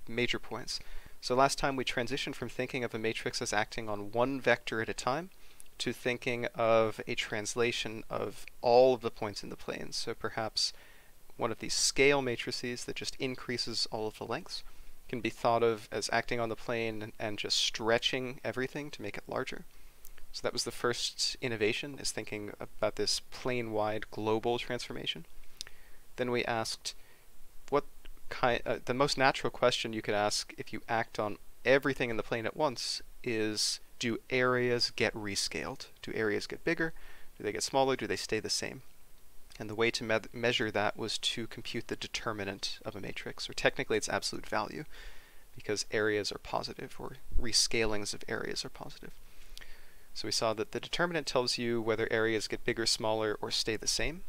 major points. So last time we transitioned from thinking of a matrix as acting on one vector at a time to thinking of a translation of all of the points in the plane. So perhaps one of these scale matrices that just increases all of the lengths can be thought of as acting on the plane and just stretching everything to make it larger. So that was the first innovation, is thinking about this plane-wide global transformation. Then we asked what kind, the most natural question you could ask if you act on everything in the plane at once is, do areas get rescaled? Do areas get bigger? Do they get smaller? Do they stay the same? And the way to measure that was to compute the determinant of a matrix, or technically its absolute value, because areas are positive, or rescalings of areas are positive. So we saw that the determinant tells you whether areas get bigger, smaller, or stay the same.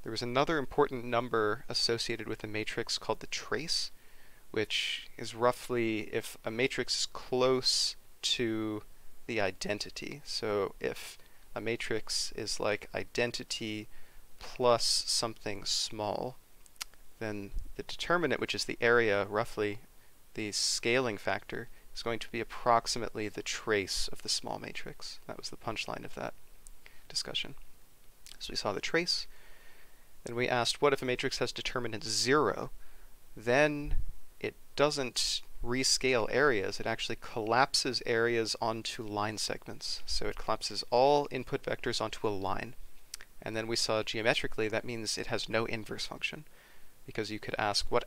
There was another important number associated with a matrix called the trace, which is roughly if a matrix is close to the identity. So if a matrix is like identity plus something small, then the determinant, which is the area, roughly the scaling factor, is going to be approximately the trace of the small matrix. That was the punchline of that discussion. So we saw the trace. Then we asked, what if a matrix has determinant 0? Then it doesn't rescale areas, it actually collapses areas onto line segments. So it collapses all input vectors onto a line. And then we saw geometrically that means it has no inverse function, because you could ask what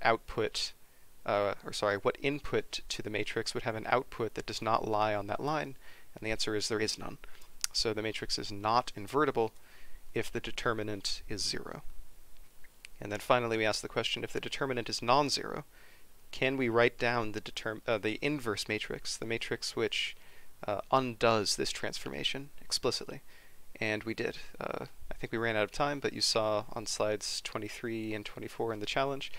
what input to the matrix would have an output that does not lie on that line, and the answer is there is none. So the matrix is not invertible if the determinant is 0. And then finally we asked the question, if the determinant is non-zero, can we write down the inverse matrix, the matrix which undoes this transformation explicitly? And we did. I think we ran out of time, but you saw on slides 23 and 24 in the challenge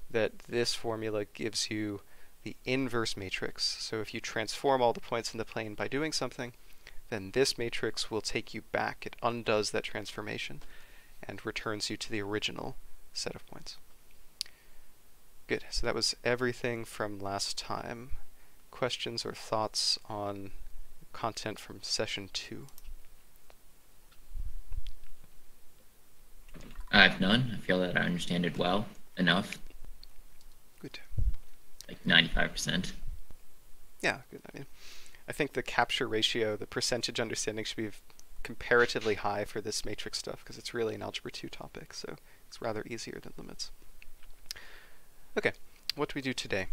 that this formula gives you the inverse matrix. So if you transform all the points in the plane by doing something, then this matrix will take you back. It undoes that transformation and returns you to the original set of points. Good, so that was everything from last time. Questions or thoughts on content from session 2? I have none. I feel that I understand it well enough. Good. Like 95%. Yeah, good. I think the capture ratio, the percentage understanding, should be comparatively high for this matrix stuff, because it's really an Algebra 2 topic, so it's rather easier than limits. Okay, what do we do today?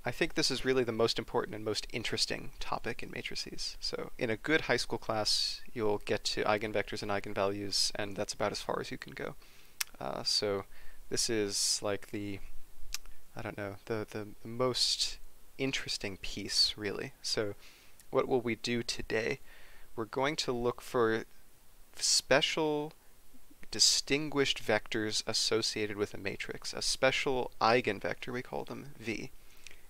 I think this is really the most important and most interesting topic in matrices. So in a good high school class, you'll get to eigenvectors and eigenvalues, and that's about as far as you can go. So this is like the most interesting piece, really. So what will we do today? We're going to look for special distinguished vectors associated with a matrix, a special eigenvector, we call them, V.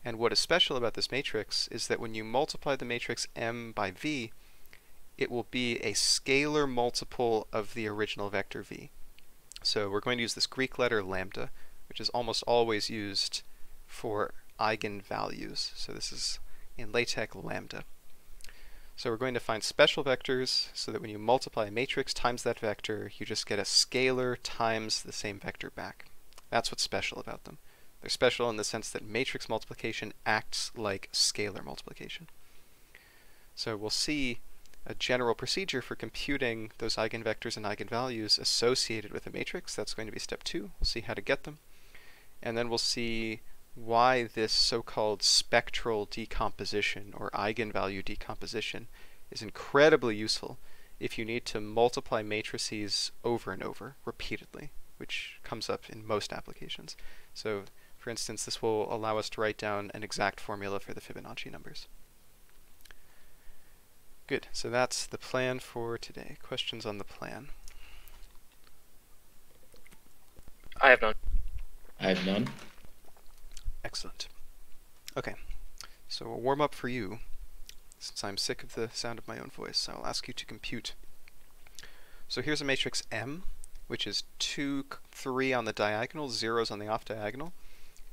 And what is special about this matrix is that when you multiply the matrix M by V, it will be a scalar multiple of the original vector V. So we're going to use this Greek letter lambda, which is almost always used for eigenvalues. So this is in LaTeX lambda. So we're going to find special vectors so that when you multiply a matrix times that vector, you just get a scalar times the same vector back. That's what's special about them. They're special in the sense that matrix multiplication acts like scalar multiplication. So we'll see a general procedure for computing those eigenvectors and eigenvalues associated with a matrix. That's going to be step 2. We'll see how to get them. And then we'll see why this so-called spectral decomposition or eigenvalue decomposition is incredibly useful if you need to multiply matrices over and over repeatedly, which comes up in most applications. So for instance, this will allow us to write down an exact formula for the Fibonacci numbers. Good, so that's the plan for today. Questions on the plan? I have none. I have none. Excellent. Okay, so a warm-up for you, since I'm sick of the sound of my own voice. I'll ask you to compute. So here's a matrix M, which is 2, 3 on the diagonal, zeros on the off diagonal.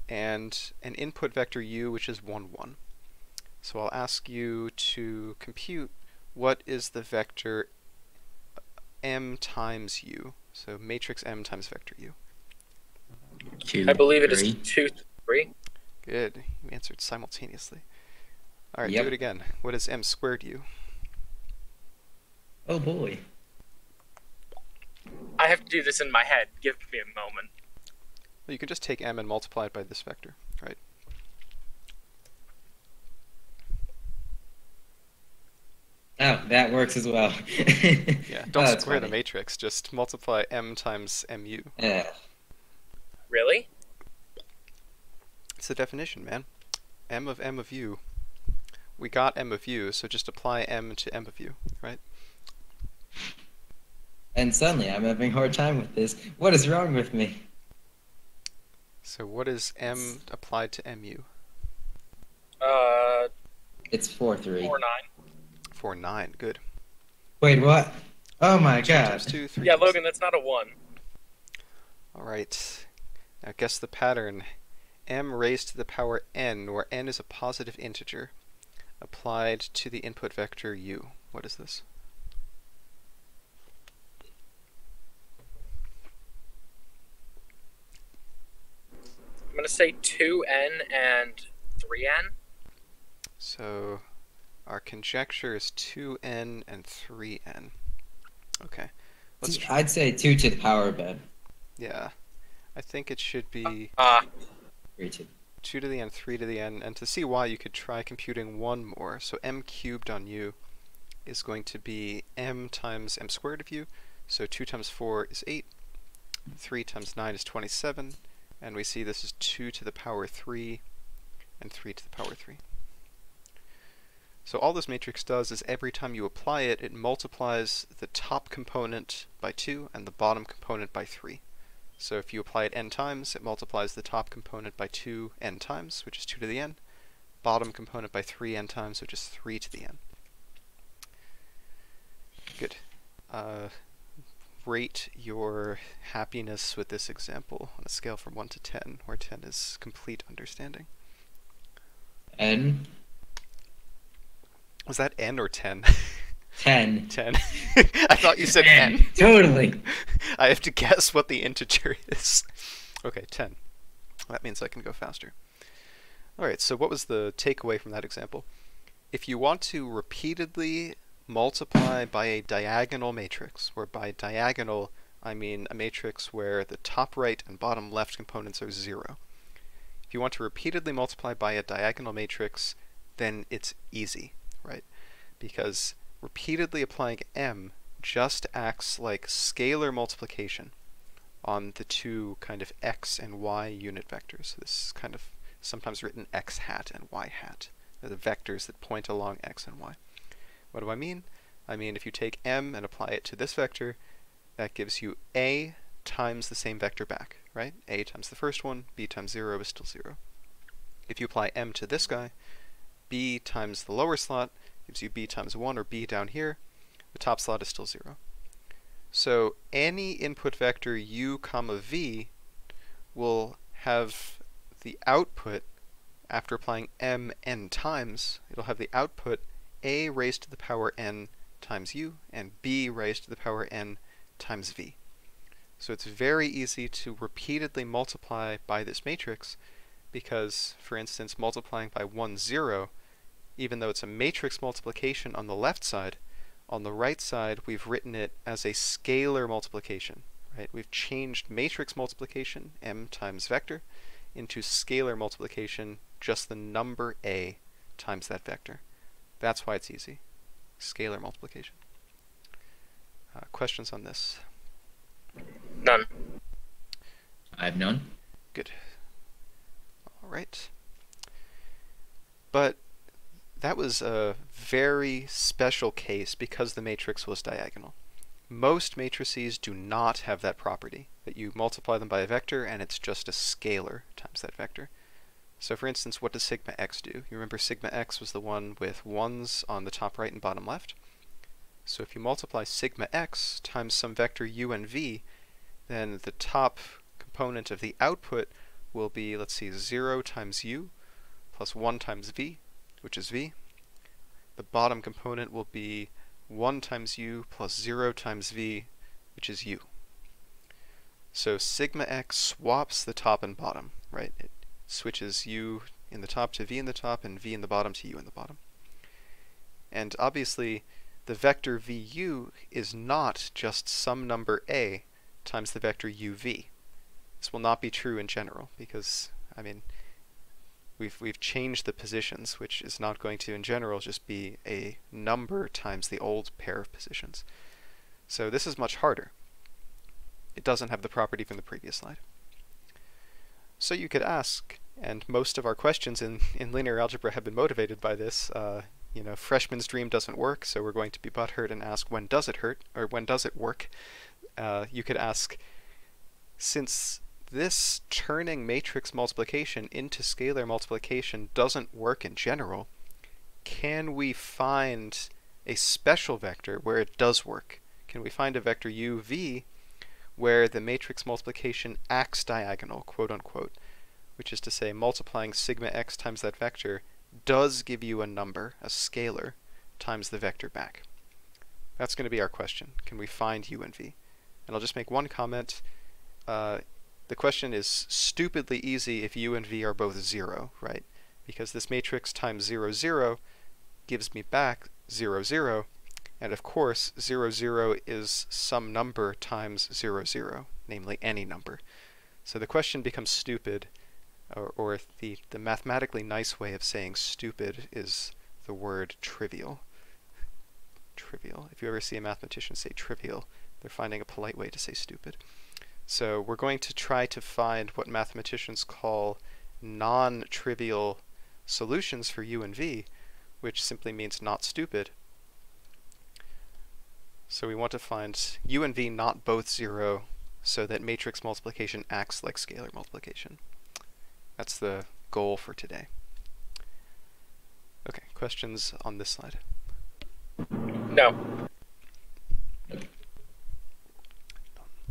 and an input vector u, which is 1, 1. So I'll ask you to compute what is the vector m times u. So matrix m times vector u. 2, I believe it is 3. 2, 3. Good. You answered simultaneously. All right, Yep. do it again. What is m squared u? Oh boy. I have to do this in my head. Give me a moment. Well, you can just take m and multiply it by this vector, right? Oh, that works as well. Yeah, don't that's square the funny. matrix, just multiply m times mu. Really? It's the definition, man. M of u. We got m of u, so just apply m to m of u, right? And suddenly I'm having a hard time with this. What is wrong with me? So what is m applied to mu? It's 4, 3. 4, 9. 4, 9, good. Wait, what? Oh my 2 god. times 2, 3 Yeah, times Logan, that's not a 1. Alright, now guess the pattern. M raised to the power n, where n is a positive integer, applied to the input vector u. What is this? I'm going to say 2n and 3n. So our conjecture is 2n and 3n. Okay, let's try. I'd say 2 to the power of n. Yeah, I think it should be 3 to 2 to the n, 3 to the n, and to see why you could try computing one more. So m cubed on u is going to be m times m squared of u, so 2 times 4 is 8, 3 times 9 is 27, and we see this is 2 to the power 3 and 3 to the power 3. So all this matrix does is every time you apply it, it multiplies the top component by 2 and the bottom component by 3. So if you apply it n times, it multiplies the top component by 2 n times, which is 2 to the n, bottom component by 3 n times, which is 3 to the n. Good. Rate your happiness with this example on a scale from 1 to 10, where 10 is complete understanding. n. Was that n or 10? 10. 10. I thought you said n. Totally. I have to guess what the integer is. Okay, 10. That means I can go faster. Alright, so what was the takeaway from that example? If you want to repeatedly multiply by a diagonal matrix, where by diagonal I mean a matrix where the top right and bottom left components are 0. If you want to repeatedly multiply by a diagonal matrix, then it's easy, right? Because repeatedly applying m just acts like scalar multiplication on the two kind of x and y unit vectors. So this is kind of sometimes written x hat and y hat. They're the vectors that point along x and y. What do I mean? I mean if you take m and apply it to this vector, that gives you a times the same vector back, right? A times the first one, b times 0 is still 0. If you apply m to this guy, b times the lower slot gives you b times 1, or b down here. The top slot is still 0. So any input vector u comma v will have the output, after applying m n times, it'll have the output a raised to the power n times u and b raised to the power n times v. So it's very easy to repeatedly multiply by this matrix because, for instance, multiplying by 1, 0, even though it's a matrix multiplication on the left side, on the right side we've written it as a scalar multiplication, right? We've changed matrix multiplication, m times vector, into scalar multiplication, just the number a times that vector. That's why it's easy. Scalar multiplication. Questions on this? None. I have none. Good. All right. But that was a very special case because the matrix was diagonal. Most matrices do not have that property, that you multiply them by a vector and it's just a scalar times that vector. So for instance, what does sigma x do? You remember sigma x was the one with 1s on the top right and bottom left? So if you multiply sigma x times some vector u and v, then the top component of the output will be, let's see, 0 times u plus 1 times v, which is v. The bottom component will be 1 times u plus 0 times v, which is u. So sigma x swaps the top and bottom, right? It switches u in the top to v in the top and v in the bottom to u in the bottom. And obviously, the vector vu is not just some number a times the vector uv. This will not be true in general because, I mean, we've changed the positions, which is not going to, in general, just be a number times the old pair of positions. So this is much harder. It doesn't have the property from the previous slide. So you could ask, and most of our questions in linear algebra have been motivated by this, you know, freshman's dream doesn't work, so we're going to be butthurt and ask, when does it hurt, or when does it work? You could ask, since this turning matrix multiplication into scalar multiplication doesn't work in general, can we find a special vector where it does work? Can we find a vector uv where the matrix multiplication acts diagonal, quote unquote, which is to say multiplying sigma x times that vector does give you a number, a scalar, times the vector back? That's going to be our question. Can we find u and v? And I'll just make one comment. The question is stupidly easy if u and v are both 0, right? Because this matrix times 0, 0 gives me back 0, 0. And of course, 0, 0 is some number times 0, 0, namely any number. So the question becomes stupid, or the mathematically nice way of saying stupid is the word trivial. Trivial. If you ever see a mathematician say trivial, they're finding a polite way to say stupid. So we're going to try to find what mathematicians call non-trivial solutions for u and v, which simply means not stupid. So we want to find u and v not both 0 so that matrix multiplication acts like scalar multiplication. That's the goal for today. Okay, questions on this slide? No.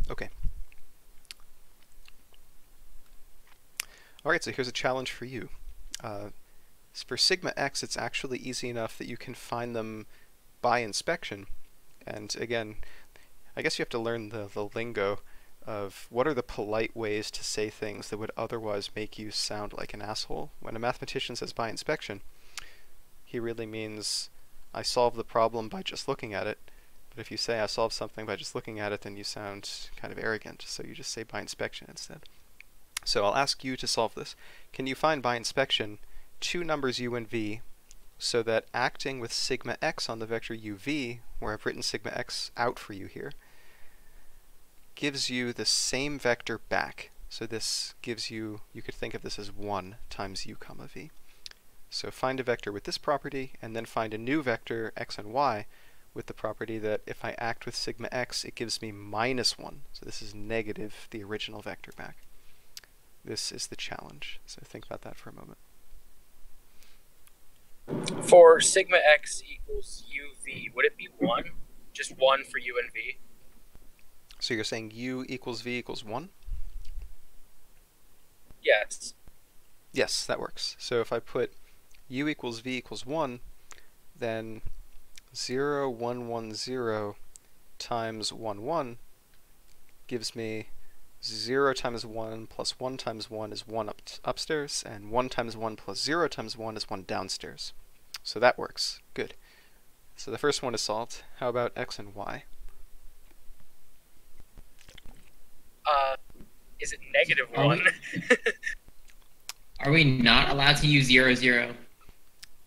Okay. Alright, so here's a challenge for you. For sigma x, it's actually easy enough that you can find them by inspection. And again, I guess you have to learn the lingo of what are the polite ways to say things that would otherwise make you sound like an asshole. When a mathematician says by inspection, he really means I solve the problem by just looking at it. But if you say I solved something by just looking at it, then you sound kind of arrogant. So you just say by inspection instead. So I'll ask you to solve this. Can you find by inspection two numbers u and v so that acting with sigma x on the vector uv, where I've written sigma x out for you here, gives you the same vector back? So this gives you, you could think of this as 1 times u comma v. So find a vector with this property, and then find a new vector x and y with the property that if I act with sigma x, it gives me minus 1. So this is negative the original vector back. This is the challenge. So think about that for a moment. For sigma x equals uv, would it be 1? Just 1 for u and v? So you're saying u equals v equals 1? Yes. Yes, that works. So if I put u equals v equals 1, then 0, 1, 1, 0 times 1, 1 gives me 0 times 1 plus 1 times 1 is 1 upstairs, and 1 times 1 plus 0 times 1 is 1 downstairs. So that works. Good. So the first one is solved. How about x and y? Is it negative 1? Are we not allowed to use 0, 0?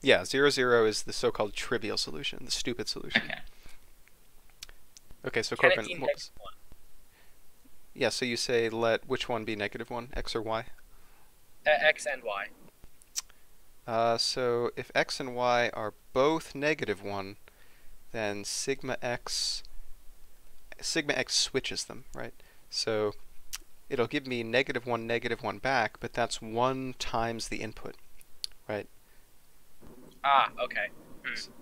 Yeah, 0, 0 is the so-called trivial solution, the stupid solution. Okay. Okay, so Can it Corbin, be what was... negative 1? Yeah, so you say let which one be negative 1, x or y? X and y. So if x and y are both negative 1, then sigma x switches them, right? So it'll give me negative 1 back, but that's 1 times the input, right? Ah, okay.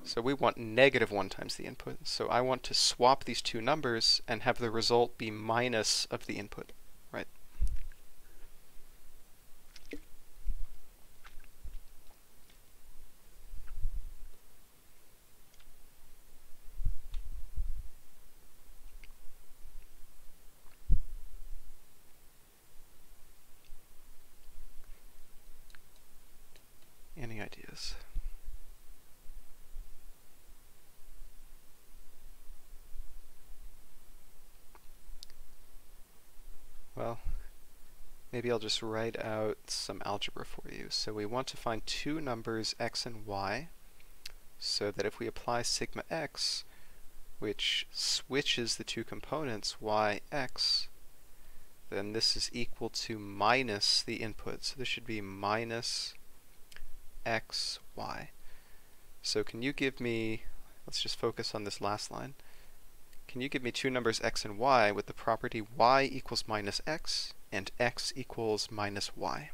So we want negative 1 times the input. So I want to swap these two numbers and have the result be minus of the input, right? this. Well, maybe I'll just write out some algebra for you. So we want to find two numbers x and y, so that if we apply sigma x, which switches the two components y, x, then this is equal to minus the input. So this should be minus x, y. So can you give me, let's just focus on this last line. Can you give me two numbers x and y with the property y equals minus x and x equals minus y?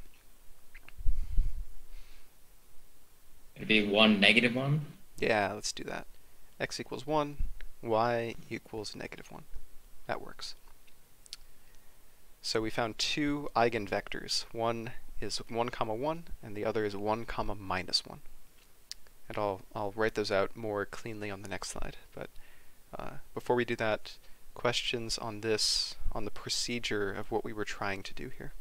It'd be 1, -1. Yeah, let's do that. X equals 1, y equals -1. That works. So we found two eigenvectors. One is 1, 1, and the other is 1, -1. And I'll write those out more cleanly on the next slide. But before we do that, questions on this, on the procedure of what we were trying to do here?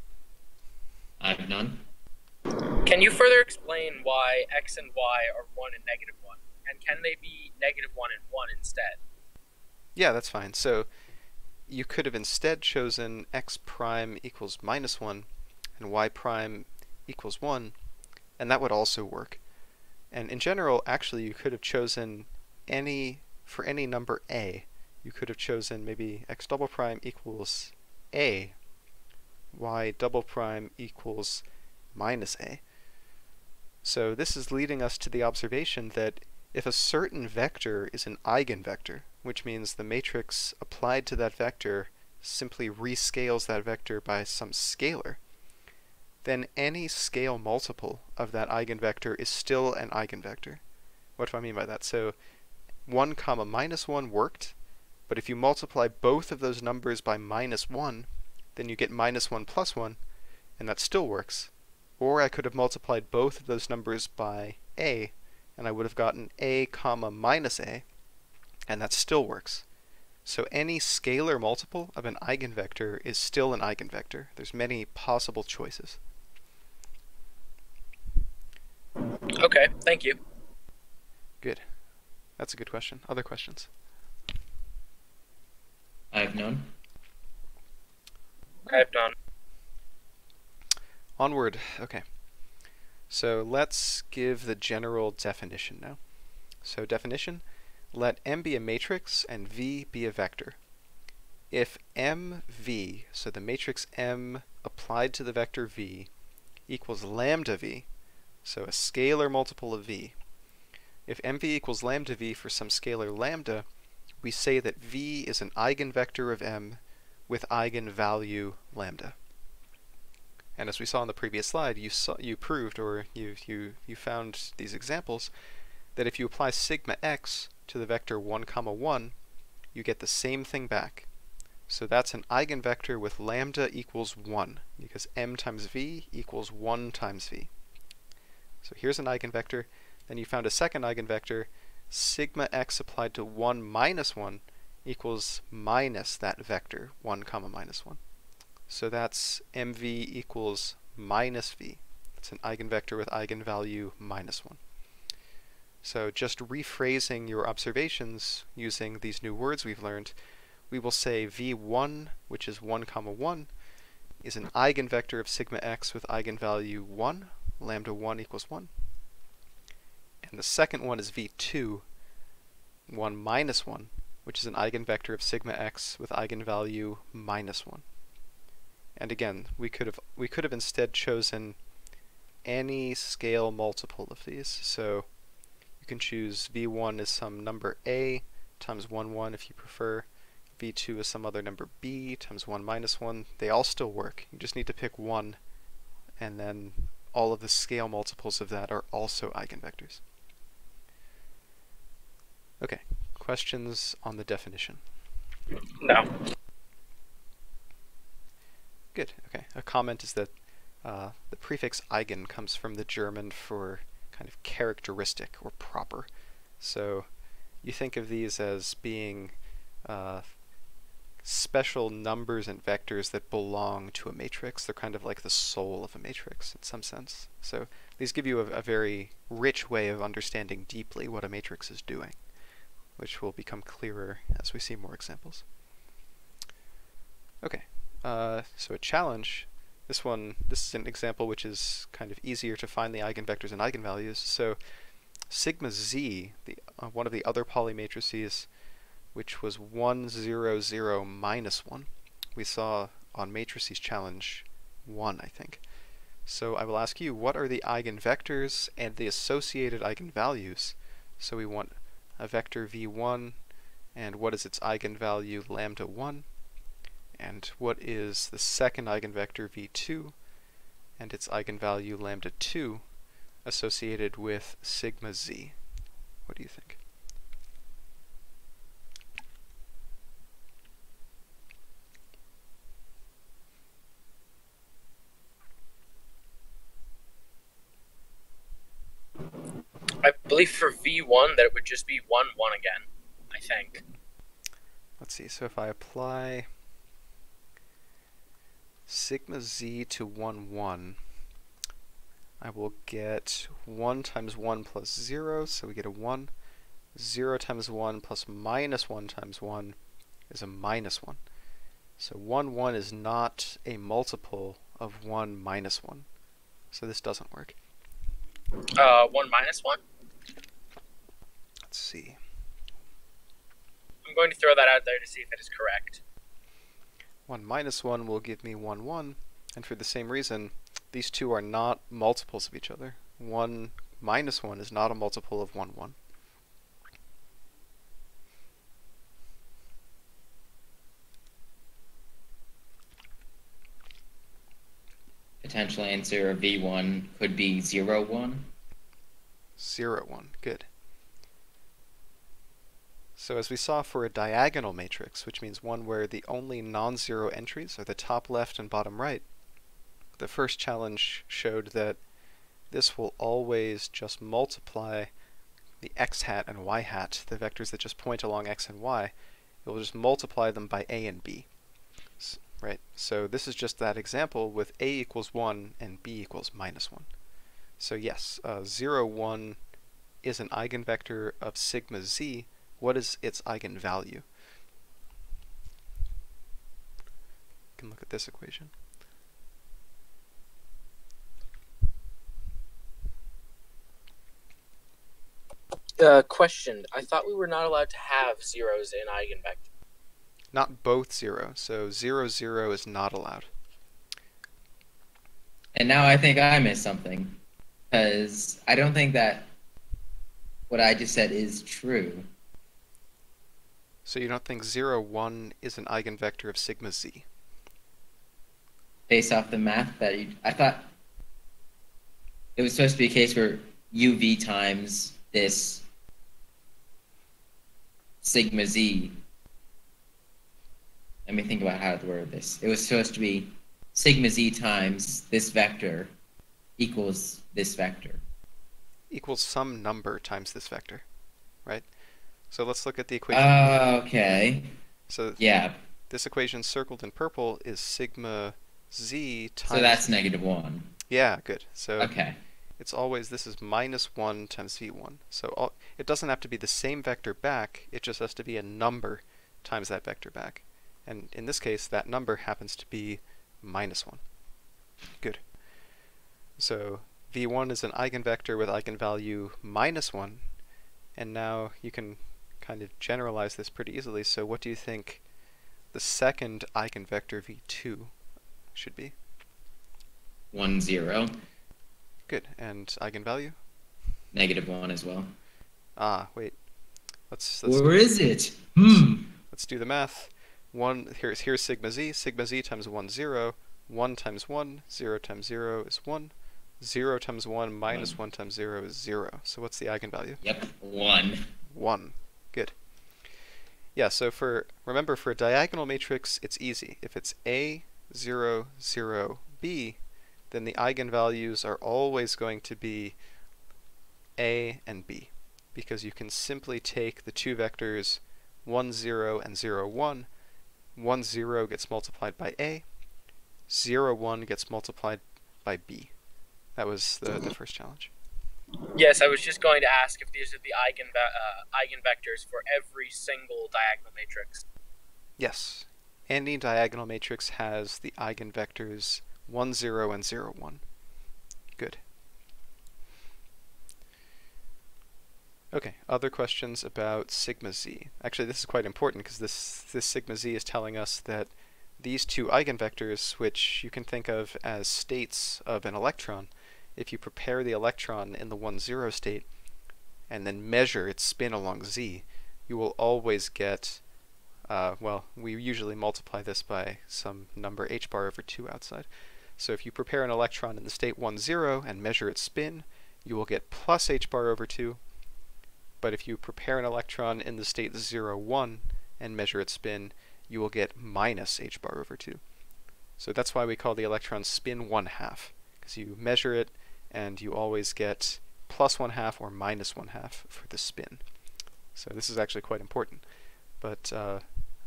I have none. Can you further explain why x and y are 1 and -1? And can they be -1 and 1 instead? Yeah, that's fine. So you could have instead chosen x prime equals -1 and y prime equals 1, and that would also work. And in general, actually, you could have chosen for any number a, you could have chosen maybe x double prime equals a, y double prime equals minus a. So this is leading us to the observation that if a certain vector is an eigenvector, which means the matrix applied to that vector simply rescales that vector by some scalar, then any scale multiple of that eigenvector is still an eigenvector. What do I mean by that? So 1, -1 worked, but if you multiply both of those numbers by -1, then you get -1 plus 1, and that still works. Or I could have multiplied both of those numbers by a, and I would have gotten a, minus a, and that still works. So any scalar multiple of an eigenvector is still an eigenvector. There's many possible choices. Okay, thank you. Good. That's a good question. Other questions? I have none. I have none. Onward. Okay. So let's give the general definition now. So definition, let M be a matrix and V be a vector. If MV, so the matrix M applied to the vector V, equals lambda V, so a scalar multiple of V. If MV equals lambda V for some scalar lambda, we say that V is an eigenvector of M with eigenvalue lambda. And as we saw in the previous slide, you proved, or you found these examples, that if you apply sigma x to the vector 1, 1, you get the same thing back. So that's an eigenvector with lambda equals 1, because m times v equals 1 times v. So here's an eigenvector. Then you found a second eigenvector, sigma x applied to 1 minus 1 equals minus that vector, 1, 1. So that's mv equals minus v. It's an eigenvector with eigenvalue minus 1. So just rephrasing your observations using these new words we've learned, we will say v1, which is 1, 1, is an eigenvector of sigma x with eigenvalue 1, lambda 1 equals 1. And the second one is v2, 1 minus 1, which is an eigenvector of sigma x with eigenvalue minus 1. And again, we could have instead chosen any scale multiple of these. So you can choose v1 as some number a times 1, 1 if you prefer. v2 is some other number b times 1 minus 1. They all still work. You just need to pick one, and then all of the scale multiples of that are also eigenvectors. Okay, questions on the definition? No. Good, okay. A comment is that the prefix eigen comes from the German for kind of characteristic or proper. So you think of these as being special numbers and vectors that belong to a matrix. They're kind of like the soul of a matrix in some sense. So these give you a very rich way of understanding deeply what a matrix is doing, which will become clearer as we see more examples. Okay, so a challenge. This is an example which is kind of easier to find the eigenvectors and eigenvalues. So sigma z, one of the other Pauli matrices, which was 1, 0, 0, minus 1. We saw on matrices challenge 1, I think. So I will ask you, what are the eigenvectors and the associated eigenvalues? So we want a vector v1, and what is its eigenvalue, lambda 1? And what is the second eigenvector v2 and its eigenvalue lambda 2 associated with sigma z? What do you think? I believe for v1 that it would just be 1, 1 again, I think. Let's see, so if I apply sigma z to 1, 1, I will get 1 times 1 plus 0, so we get a 1. 0 times 1 plus minus 1 times 1 is a minus 1. So 1, 1 is not a multiple of 1 minus 1. So this doesn't work. 1 minus 1? Let's see. I'm going to throw that out there to see if it is correct. 1 minus 1 will give me 1, 1. And for the same reason, these two are not multiples of each other. 1 minus 1 is not a multiple of 1, 1. Potential answer of v1 could be 0, 1. 0, 1. Good. So as we saw for a diagonal matrix, which means one where the only non-zero entries are the top left and bottom right, the first challenge showed that this will always just multiply the x hat and y hat, the vectors that just point along x and y. It will just multiply them by a and b. Right? So this is just that example with a equals 1 and b equals minus 1. So yes, 0, 1 is an eigenvector of sigma z. What is its eigenvalue? You can look at this equation. Question. I thought we were not allowed to have zeros in eigenvector. Not both 0. So 0, 0 is not allowed. And now I think I missed something, because I don't think that what I just said is true. So you don't think 0, 1 is an eigenvector of sigma z? Based off the math that I thought it was supposed to be a case where uv times this sigma z. Let me think about how to word this. It was supposed to be sigma z times this vector equals this vector. Equals some number times this vector, right? So let's look at the equation. Okay. So yeah. This equation circled in purple is sigma z times... So that's -1. Yeah, good. So okay. It's always, this is minus 1 times v1. So it doesn't have to be the same vector back, it just has to be a number times that vector back. And in this case, that number happens to be minus 1. Good. So v1 is an eigenvector with eigenvalue minus 1, and now you can kind of generalize this pretty easily. So what do you think the second eigenvector v2 should be? 1, 0. Good. And eigenvalue? -1 as well. Ah, wait. Let's Where is it? Let's do the math. Here's sigma z. Sigma z times 1, 0. 1 times 1. 0 times 0 is 1. 0 times 1 minus 1 times 0 is 0. So what's the eigenvalue? Yep, 1. 1. Good. Yeah, so remember, for a diagonal matrix, it's easy. If it's A, 0, 0, B, then the eigenvalues are always going to be A and B, because you can simply take the two vectors 1, 0 and 0, 1. 1, 0 gets multiplied by A. 0, 1 gets multiplied by B. That was the first challenge. Yes, I was just going to ask if these are the eigenvectors for every single diagonal matrix. Yes. Any diagonal matrix has the eigenvectors 1, 0, and 0, 1. Good. Okay, other questions about sigma z. Actually, this is quite important because this sigma z is telling us that these two eigenvectors, which you can think of as states of an electron, if you prepare the electron in the 1, 0 state and then measure its spin along z, you will always get, well, we usually multiply this by some number h bar over 2 outside. So if you prepare an electron in the state 1, 0 and measure its spin, you will get plus h bar over 2. But if you prepare an electron in the state 0, 1 and measure its spin, you will get minus h bar over 2. So that's why we call the electron spin 1/2, because you measure it and you always get plus 1/2 or minus 1/2 for the spin. So this is actually quite important. But, I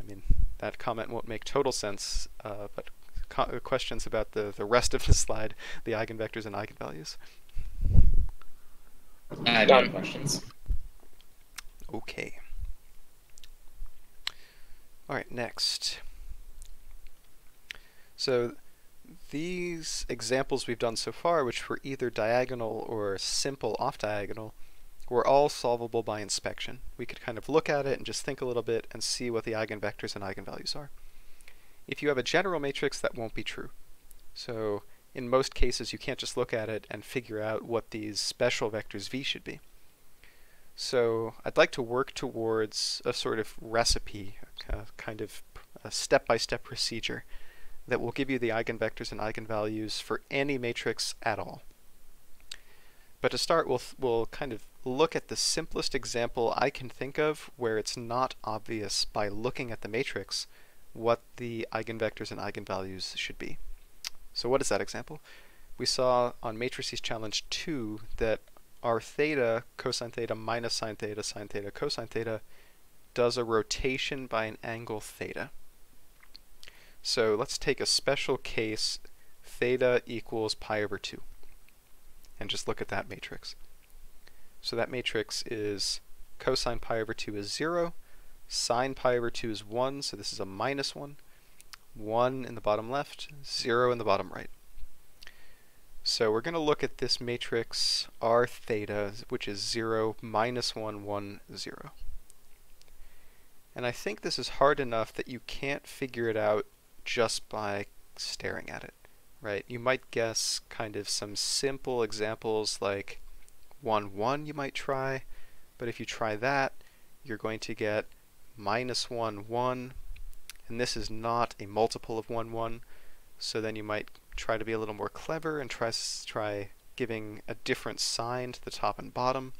mean, that comment won't make total sense, but questions about the rest of the slide, the eigenvectors and eigenvalues? I have no questions. Okay. Alright, next. So these examples we've done so far, which were either diagonal or simple off-diagonal, were all solvable by inspection. We could kind of look at it and just think a little bit and see what the eigenvectors and eigenvalues are. If you have a general matrix, that won't be true. So in most cases, you can't just look at it and figure out what these special vectors v should be. So I'd like to work towards a sort of recipe, kind of a step-by-step procedure that will give you the eigenvectors and eigenvalues for any matrix at all. But to start, we'll kind of look at the simplest example I can think of where it's not obvious by looking at the matrix what the eigenvectors and eigenvalues should be. So what is that example? We saw on Matrices Challenge 2 that our theta, cosine theta minus sine theta, cosine theta, does a rotation by an angle theta. So let's take a special case, theta equals pi over 2, and just look at that matrix. So that matrix is cosine pi over 2 is 0, sine pi over 2 is 1, so this is a minus 1, 1 in the bottom left, 0 in the bottom right. So we're going to look at this matrix r theta, which is 0, minus 1, 1, 0. And I think this is hard enough that you can't figure it out just by staring at it, right? You might guess kind of some simple examples like 1, 1 you might try, but if you try that, you're going to get minus 1, 1, and this is not a multiple of 1, 1, so then you might try to be a little more clever and try giving a different sign to the top and bottom.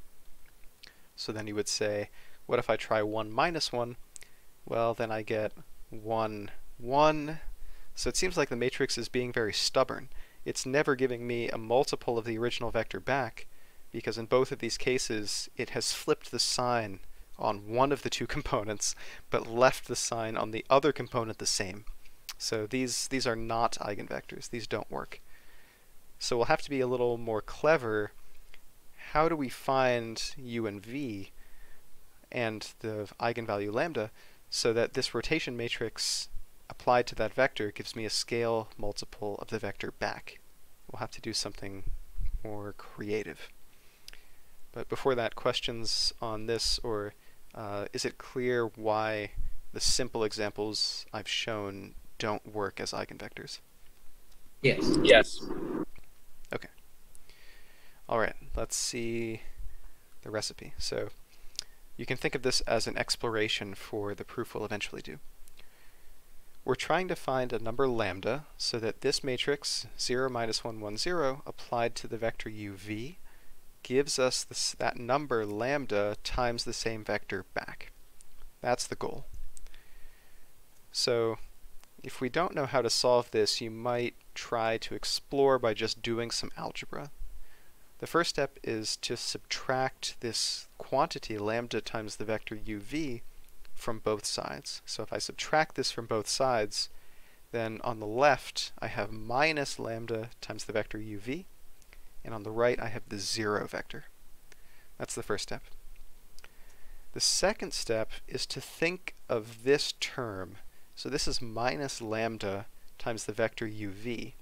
So then you would say, what if I try 1 minus 1? Well, then I get 1, 1. So it seems like the matrix is being very stubborn. It's never giving me a multiple of the original vector back, because in both of these cases, it has flipped the sign on one of the two components, but left the sign on the other component the same. So these are not eigenvectors. These don't work. So we'll have to be a little more clever. How do we find u and v and the eigenvalue lambda so that this rotation matrix applied to that vector gives me a scale multiple of the vector back? We'll have to do something more creative. But before that, questions on this, or is it clear why the simple examples I've shown don't work as eigenvectors? Yes. Yes. Okay. Alright, let's see the recipe. So you can think of this as an exploration for the proof we'll eventually do. We're trying to find a number lambda so that this matrix, 0, minus 1, 1, 0, applied to the vector uv, gives us that number lambda times the same vector back. That's the goal. So if we don't know how to solve this, you might try to explore by just doing some algebra. The first step is to subtract this quantity lambda times the vector uv from both sides. So if I subtract this from both sides, then on the left I have minus lambda times the vector uv, and on the right I have the 0 vector. That's the first step. The second step is to think of this term. So this is minus lambda times the vector uv.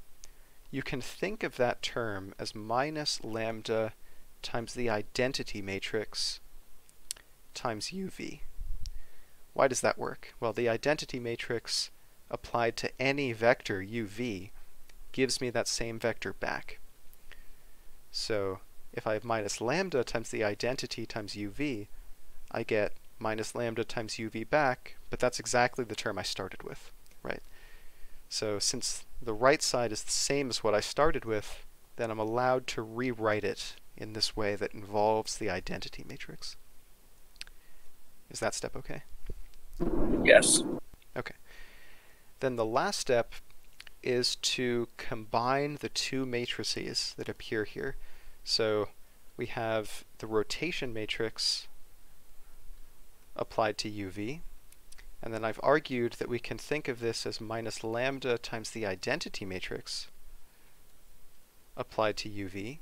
You can think of that term as minus lambda times the identity matrix times uv. Why does that work? Well, the identity matrix applied to any vector uv gives me that same vector back. So if I have minus lambda times the identity times uv, I get minus lambda times uv back, but that's exactly the term I started with, right? So since the right side is the same as what I started with, then I'm allowed to rewrite it in this way that involves the identity matrix. Is that step okay? Yes. Okay. Then the last step is to combine the two matrices that appear here. So we have the rotation matrix applied to uv, and then I've argued that we can think of this as minus lambda times the identity matrix applied to uv.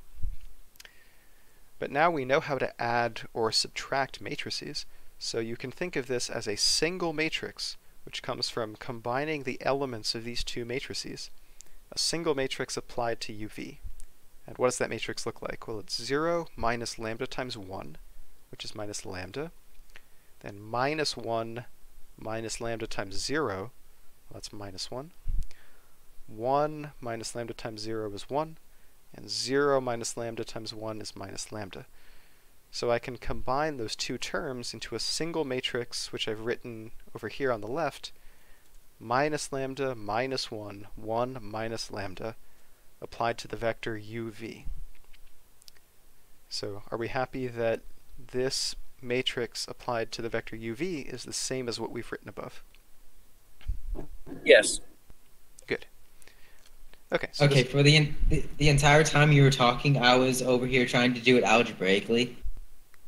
But now we know how to add or subtract matrices, so you can think of this as a single matrix, which comes from combining the elements of these two matrices. A single matrix applied to uv. And what does that matrix look like? Well, it's 0 minus lambda times 1, which is minus lambda. Then minus 1 minus lambda times 0, well, that's minus 1. 1 minus lambda times 0 is 1, and 0 minus lambda times 1 is minus lambda. So I can combine those two terms into a single matrix, which I've written over here on the left, minus lambda minus 1, 1 minus lambda, applied to the vector uv. So are we happy that this matrix applied to the vector uv is the same as what we've written above? Yes. Good. Okay. So okay, for the entire time you were talking, I was over here trying to do it algebraically.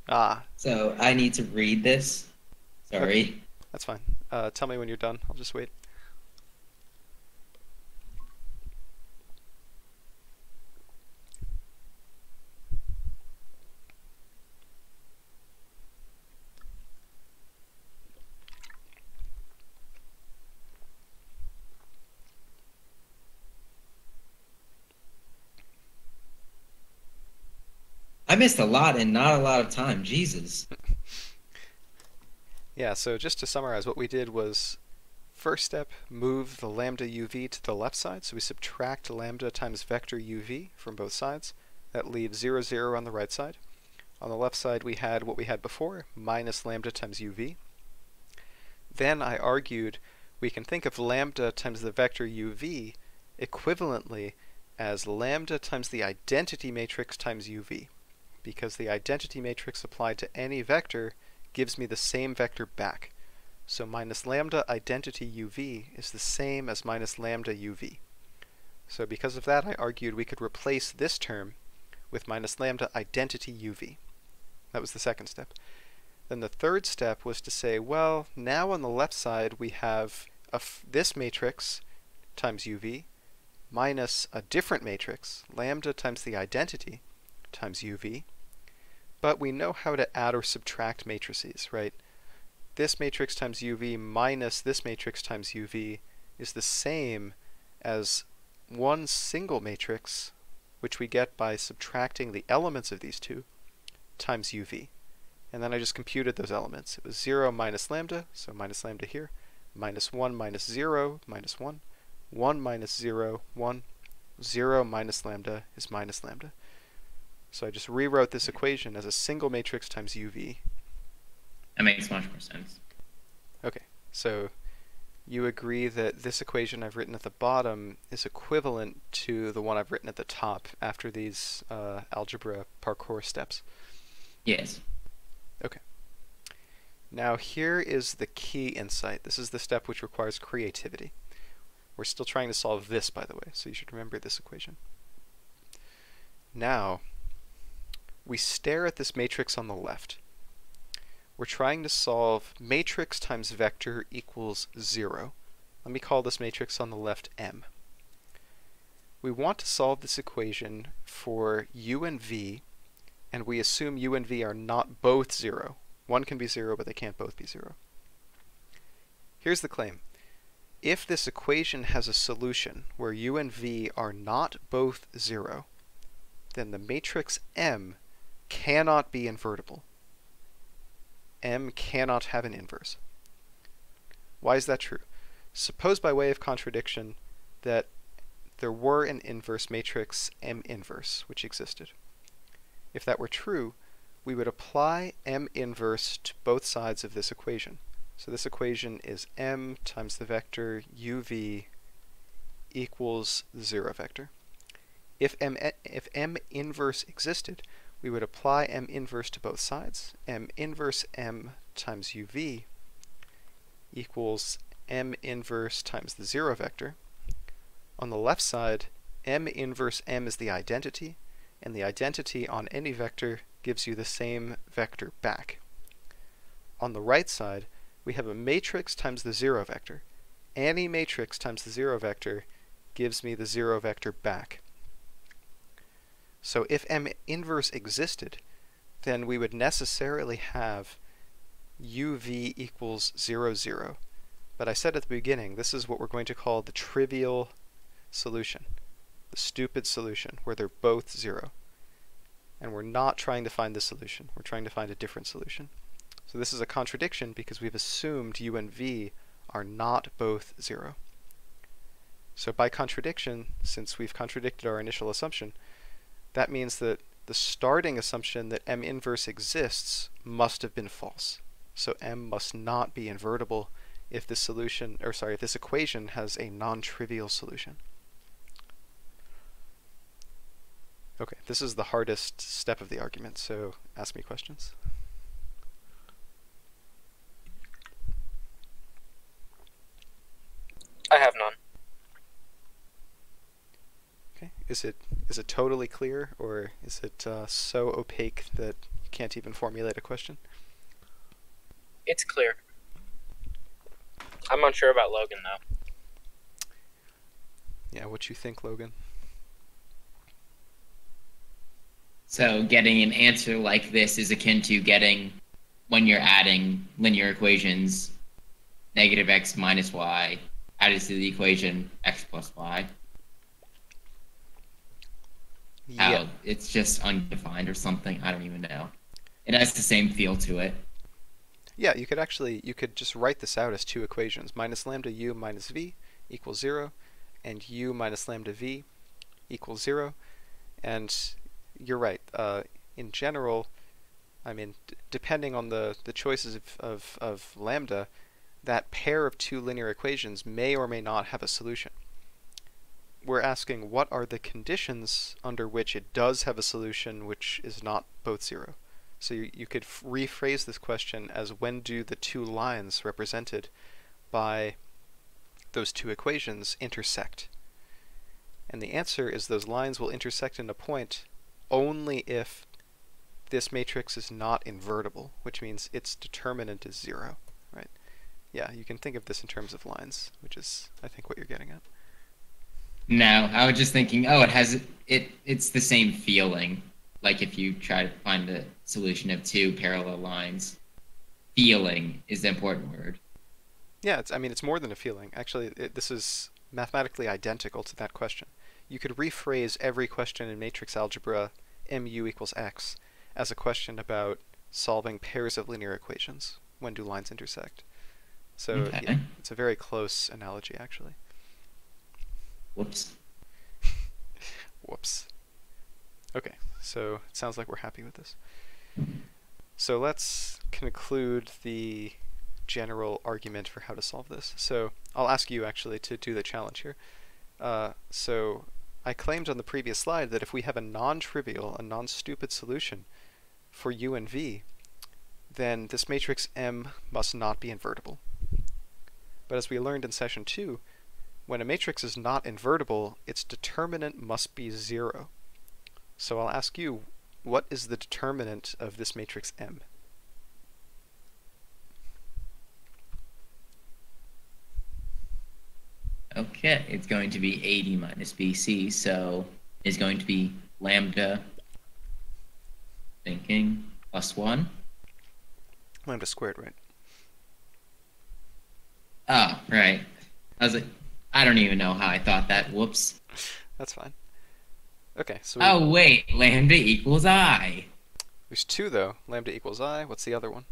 Ah. So I need to read this. Sorry. Okay. That's fine. Tell me when you're done. I'll just wait. I missed a lot and not a lot of time. Jesus. Yeah, so just to summarize, what we did was, first step, move the lambda uv to the left side. So we subtract lambda times vector uv from both sides. That leaves 0, 0 on the right side. On the left side, we had what we had before, minus lambda times uv. Then I argued we can think of lambda times the vector uv equivalently as lambda times the identity matrix times uv, because the identity matrix applied to any vector gives me the same vector back. So minus lambda identity uv is the same as minus lambda uv. So because of that, I argued we could replace this term with minus lambda identity uv. That was the second step. Then the third step was to say, well, now on the left side we have this matrix times uv minus a different matrix, lambda times the identity times uv. But we know how to add or subtract matrices, right? This matrix times uv minus this matrix times uv is the same as one single matrix, which we get by subtracting the elements of these two, times uv. And then I just computed those elements. It was 0 minus lambda, so minus lambda here, minus 1 minus 0, minus 1, 1 minus 0, 1, 0 minus lambda is minus lambda. So I just rewrote this equation as a single matrix times uv. That makes much more sense. Okay, so you agree that this equation I've written at the bottom is equivalent to the one I've written at the top after these algebra parcours steps? Yes. Okay. Now here is the key insight. This is the step which requires creativity. We're still trying to solve this, by the way, so you should remember this equation. Now, we stare at this matrix on the left. We're trying to solve matrix times vector equals 0. Let me call this matrix on the left M. We want to solve this equation for u and v, and we assume u and v are not both 0. One can be 0, but they can't both be 0. Here's the claim. If this equation has a solution where u and v are not both 0, then the matrix M cannot be invertible. M cannot have an inverse. Why is that true? Suppose by way of contradiction that there were an inverse matrix M inverse which existed. If that were true, we would apply M inverse to both sides of this equation. So this equation is M times the vector uv equals the 0 vector. If M inverse existed, we would apply M inverse to both sides. M inverse M times uv equals M inverse times the 0 vector. On the left side, M inverse M is the identity, and the identity on any vector gives you the same vector back. On the right side, we have a matrix times the 0 vector. Any matrix times the 0 vector gives me the 0 vector back. So if M inverse existed, then we would necessarily have uv equals 0, 0. But I said at the beginning, this is what we're going to call the trivial solution, the stupid solution, where they're both 0. And we're not trying to find this solution. We're trying to find a different solution. So this is a contradiction because we've assumed u and v are not both 0. So by contradiction, since we've contradicted our initial assumption, that means that the starting assumption that M inverse exists must have been false. So M must not be invertible if this solution, or sorry, if this equation has a non-trivial solution. Okay, this is the hardest step of the argument, so ask me questions. I have none. Okay, is it totally clear, or is it so opaque that you can't even formulate a question? It's clear. I'm unsure about Logan, though. Yeah, what you think, Logan? So getting an answer like this is akin to getting, when you're adding linear equations, negative x minus y added to the equation x plus y. Yeah. How it's just undefined or something. I don't even know. It has the same feel to it. Yeah, you could just write this out as two equations. Minus lambda u minus v equals 0, and u minus lambda v equals 0. And you're right. In general, I mean, depending on the choices of lambda, that pair of two linear equations may or may not have a solution. We're asking what are the conditions under which it does have a solution which is not both 0. So you could rephrase this question as when do the two lines represented by those two equations intersect? And the answer is those lines will intersect in a point only if this matrix is not invertible, which means its determinant is 0, right? Yeah, you can think of this in terms of lines, which is, I think, what you're getting at. No, I was just thinking, oh, it's the same feeling. Like if you try to find the solution of two parallel lines, feeling is the important word. Yeah, it's more than a feeling. Actually, this is mathematically identical to that question. You could rephrase every question in matrix algebra, mu equals x, as a question about solving pairs of linear equations. When do lines intersect? So Okay. yeah, it's a very close analogy, actually. Whoops. Whoops. Okay, so it sounds like we're happy with this. So let's conclude the general argument for how to solve this. So I'll ask you actually to do the challenge here. So I claimed on the previous slide that if we have a non-trivial, a non-stupid solution for u and v, then this matrix M must not be invertible. But as we learned in session 2, when a matrix is not invertible, its determinant must be 0. So I'll ask you, what is the determinant of this matrix M? Okay, it's going to be 80 minus BC, so it's going to be lambda thinking plus 1. Lambda squared, right? Oh, right. I was like, I don't even know how I thought that. Whoops. That's fine. Okay, so Oh, wait. Lambda equals I. there's 2, though. Lambda equals I. What's the other one?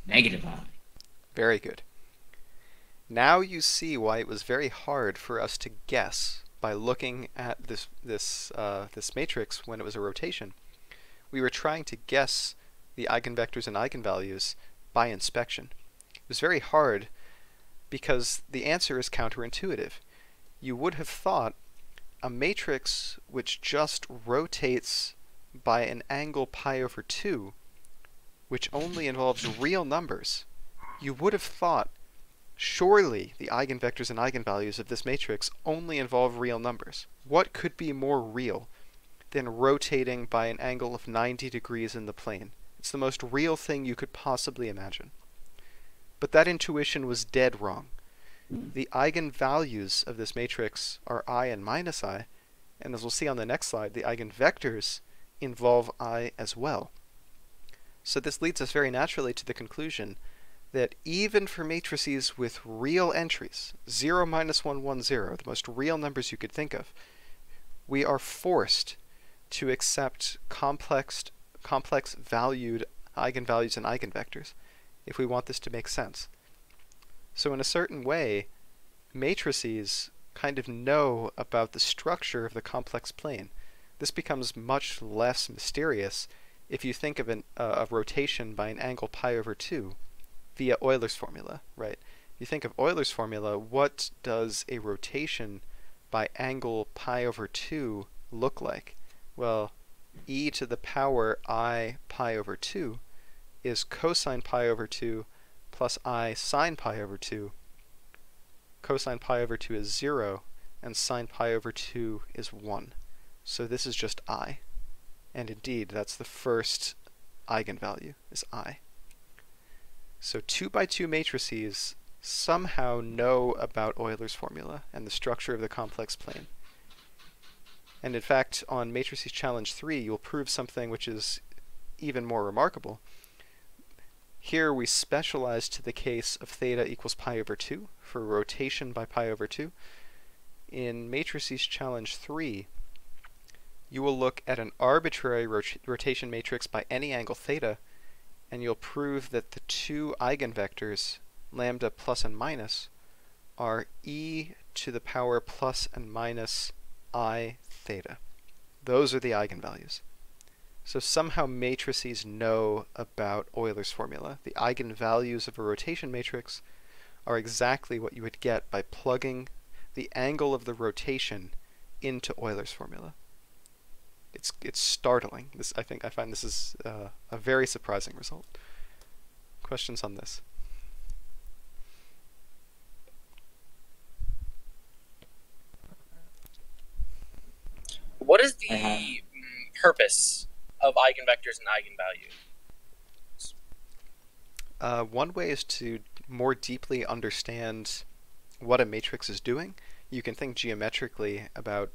Negative I. Very good. Now you see why it was very hard for us to guess by looking at this matrix when it was a rotation. We were trying to guess the eigenvectors and eigenvalues by inspection. It was very hard because the answer is counterintuitive. You would have thought a matrix which just rotates by an angle pi over 2, which only involves real numbers, you would have thought surely the eigenvectors and eigenvalues of this matrix only involve real numbers. What could be more real than rotating by an angle of 90 degrees in the plane? It's the most real thing you could possibly imagine. But that intuition was dead wrong. The eigenvalues of this matrix are I and minus I, and as we'll see on the next slide, the eigenvectors involve I as well. So this leads us very naturally to the conclusion that even for matrices with real entries, 0, -1, 1, 0, the most real numbers you could think of, we are forced to accept complex valued eigenvalues and eigenvectors if we want this to make sense. So in a certain way, matrices kind of know about the structure of the complex plane. This becomes much less mysterious if you think of a rotation by an angle pi over 2 via Euler's formula, right? If you think of Euler's formula, what does a rotation by angle pi over 2 look like? Well, e to the power I pi over 2 is cosine pi over 2 plus I sine pi over 2. Cosine pi over 2 is 0, and sine pi over 2 is 1. So this is just I. And indeed, that's the first eigenvalue, is I. So 2 by 2 matrices somehow know about Euler's formula and the structure of the complex plane. And in fact, on Matrices Challenge 3, you'll prove something which is even more remarkable. Here we specialize to the case of theta equals pi over 2 for rotation by pi over 2. In Matrices Challenge 3, you will look at an arbitrary rotation matrix by any angle theta, and you'll prove that the 2 eigenvectors, lambda plus and minus, are e to the power plus and minus I theta. Those are the eigenvalues. So somehow matrices know about Euler's formula. The eigenvalues of a rotation matrix are exactly what you would get by plugging the angle of the rotation into Euler's formula. It's startling. I find this is a very surprising result. Questions on this? What is the purpose of eigenvectors and eigenvalues? One way is to more deeply understand what a matrix is doing. You can think geometrically about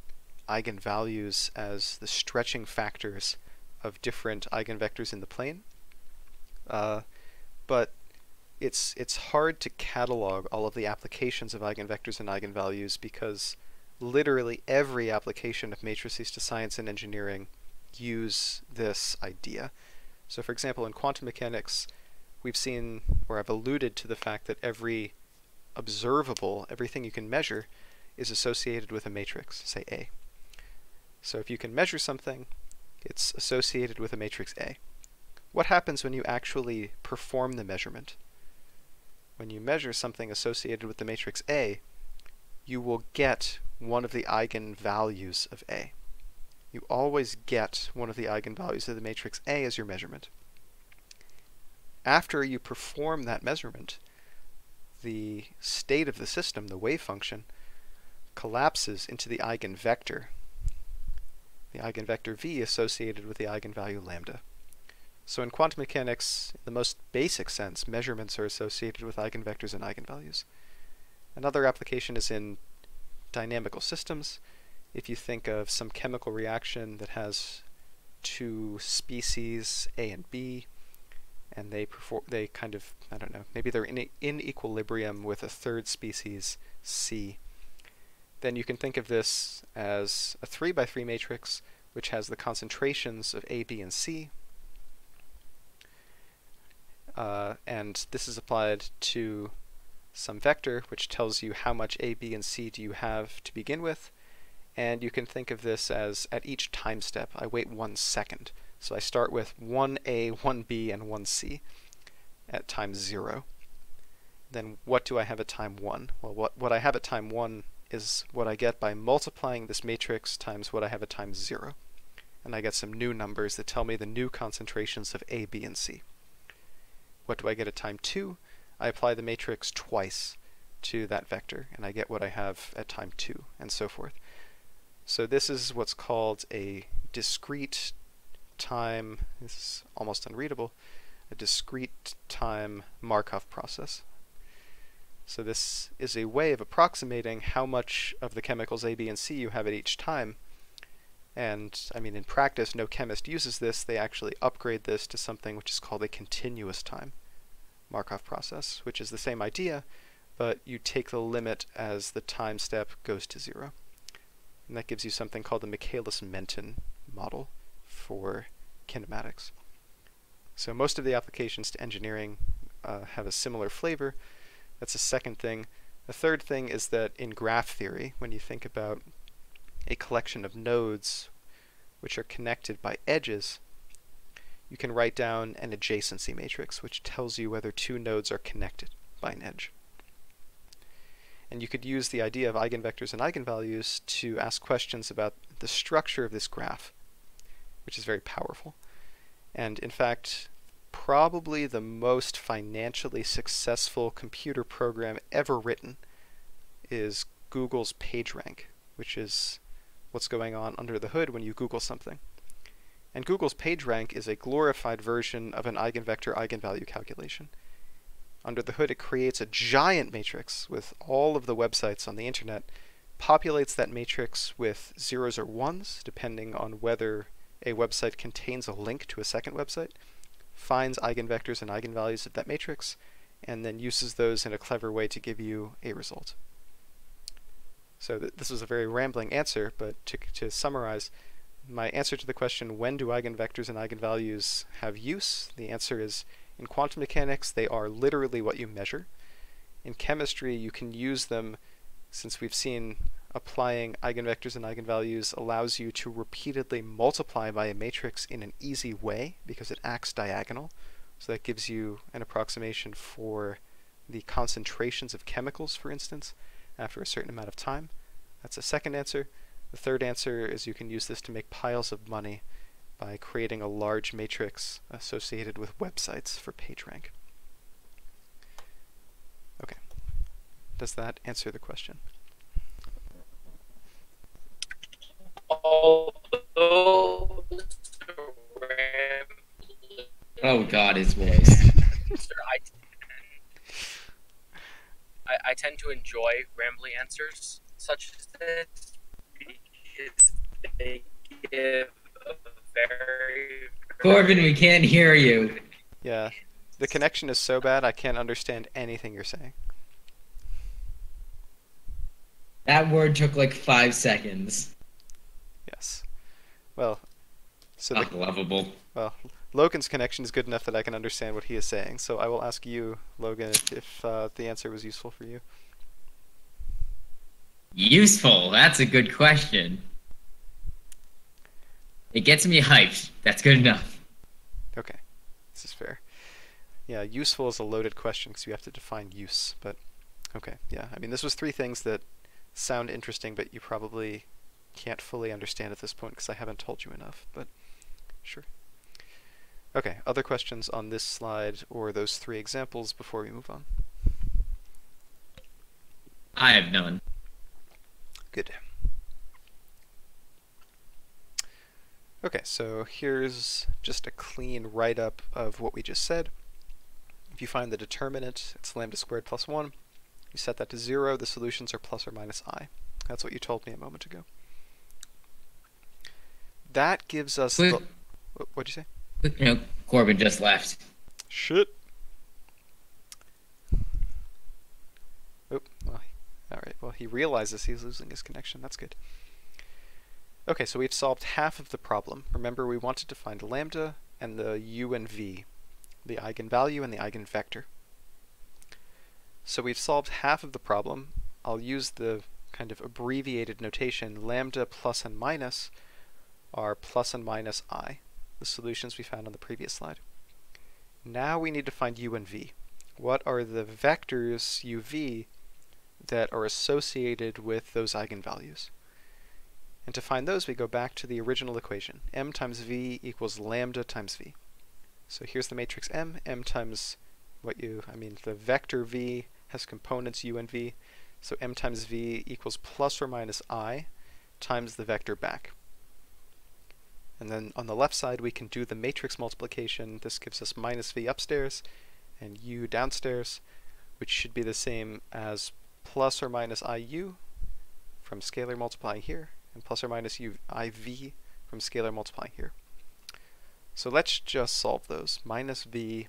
eigenvalues as the stretching factors of different eigenvectors in the plane. But it's hard to catalog all of the applications of eigenvectors and eigenvalues because literally every application of matrices to science and engineering use this idea. So for example, in quantum mechanics, we've seen, or I've alluded to the fact that every observable, everything you can measure, is associated with a matrix, say A. So if you can measure something, it's associated with a matrix A. What happens when you actually perform the measurement? When you measure something associated with the matrix A, you will get one of the eigenvalues of A. You always get one of the eigenvalues of the matrix A as your measurement. After you perform that measurement, the state of the system, the wave function, collapses into the eigenvector V associated with the eigenvalue lambda. So in quantum mechanics, in the most basic sense, measurements are associated with eigenvectors and eigenvalues. Another application is in dynamical systems. If you think of some chemical reaction that has two species, A and B, and they kind of, I don't know, maybe they're in equilibrium with a third species, C, then you can think of this as a 3x3 matrix which has the concentrations of A, B, and C. And this is applied to some vector which tells you how much A, B, and C do you have to begin with. And you can think of this as at each time step, I wait 1 second. So I start with 1A, 1B, and 1C at time 0. Then what do I have at time 1? Well, what I have at time 1 is what I get by multiplying this matrix times what I have at time 0. And I get some new numbers that tell me the new concentrations of A, B, and C. What do I get at time 2? I apply the matrix twice to that vector, and I get what I have at time 2, and so forth. So this is what's called a discrete time, this is almost unreadable, a discrete time Markov process. So this is a way of approximating how much of the chemicals A, B, and C you have at each time. And I mean, in practice, no chemist uses this. They actually upgrade this to something which is called a continuous time Markov process, which is the same idea, but you take the limit as the time step goes to 0. And that gives you something called the Michaelis-Menten model for kinematics. So most of the applications to engineering have a similar flavor. That's a second thing. The third thing is that in graph theory, when you think about a collection of nodes which are connected by edges, you can write down an adjacency matrix which tells you whether two nodes are connected by an edge. And you could use the idea of eigenvectors and eigenvalues to ask questions about the structure of this graph, which is very powerful. And in fact, probably the most financially successful computer program ever written is Google's PageRank, which is what's going on under the hood when you Google something. And Google's PageRank is a glorified version of an eigenvector-eigenvalue calculation. Under the hood, it creates a giant matrix with all of the websites on the internet, populates that matrix with zeros or ones, depending on whether a website contains a link to a second website, finds eigenvectors and eigenvalues of that matrix, and then uses those in a clever way to give you a result. So this was a very rambling answer, but to summarize, my answer to the question, when do eigenvectors and eigenvalues have use? The answer is, in quantum mechanics, they are literally what you measure. In chemistry, you can use them, since we've seen applying eigenvectors and eigenvalues allows you to repeatedly multiply by a matrix in an easy way because it acts diagonal. So that gives you an approximation for the concentrations of chemicals, for instance, after a certain amount of time. That's a second answer. The third answer is you can use this to make piles of money by creating a large matrix associated with websites for PageRank. Okay. Does that answer the question? Oh God, his voice. I tend to enjoy rambly answers such as this because they give a very Corbin, we can't hear you. Yeah, the connection is so bad I can't understand anything you're saying. That word took like 5 seconds. Yes. Well, so Lovable. well, Logan's connection is good enough that I can understand what he is saying. So I will ask you, Logan, if the answer was useful for you. Useful. That's a good question. It gets me hyped. That's good enough. Okay, this is fair. Yeah, useful is a loaded question because you have to define use. But okay, yeah. I mean, this was 3 things that sound interesting, but you probably can't fully understand at this point because I haven't told you enough. But sure. Okay, other questions on this slide or those 3 examples before we move on? I have none. Good. Okay, so here's just a clean write-up of what we just said. If you find the determinant, it's lambda squared plus 1. you set that to 0, the solutions are plus or minus I. That's what you told me a moment ago. That gives us the... What'd you say? Quick note, Corbin just left. Shit. Oh, well, alright, well, he realizes he's losing his connection. That's good. Okay, so we've solved half of the problem. Remember, we wanted to find lambda and the u and v, the eigenvalue and the eigenvector. So we've solved half of the problem. I'll use the kind of abbreviated notation. Lambda plus and minus are plus and minus I, the solutions we found on the previous slide. Now we need to find u and v. What are the vectors uv that are associated with those eigenvalues? And to find those, we go back to the original equation. M times v equals lambda times v. So here's the matrix M times the vector v has components u and v. So M times v equals plus or minus I times the vector back. And then on the left side, we can do the matrix multiplication. This gives us minus v upstairs and u downstairs, which should be the same as plus or minus iu from scalar multiplying here, and plus or minus iv from scalar multiplying here. So let's just solve those. Minus v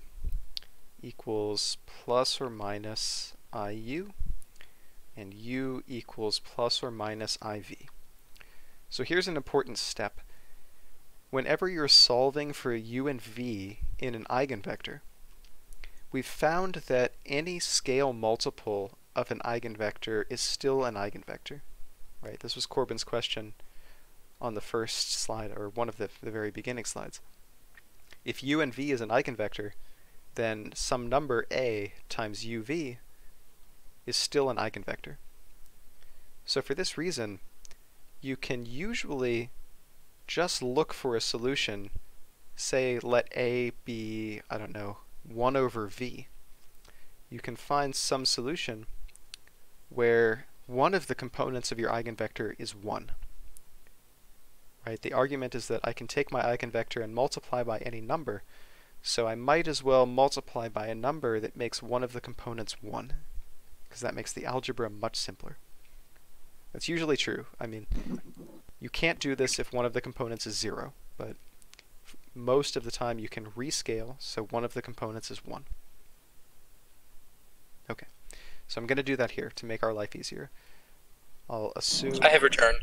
equals plus or minus iu, and u equals plus or minus iv. So here's an important step. Whenever you're solving for u and v in an eigenvector, we've found that any scale multiple of an eigenvector is still an eigenvector. Right? This was Corbin's question on the first slide, or one of the very beginning slides. If u and v is an eigenvector, then some number a times uv is still an eigenvector. So for this reason, you can usually just look for a solution. Say let a be, 1 over v. You can find some solution where one of the components of your eigenvector is 1. Right? The argument is that I can take my eigenvector and multiply by any number, so I might as well multiply by a number that makes one of the components 1, because that makes the algebra much simpler. That's usually true. You can't do this if one of the components is 0, but most of the time you can rescale, so one of the components is 1. Okay, so I'm going to do that here to make our life easier. I'll assume... I have returned.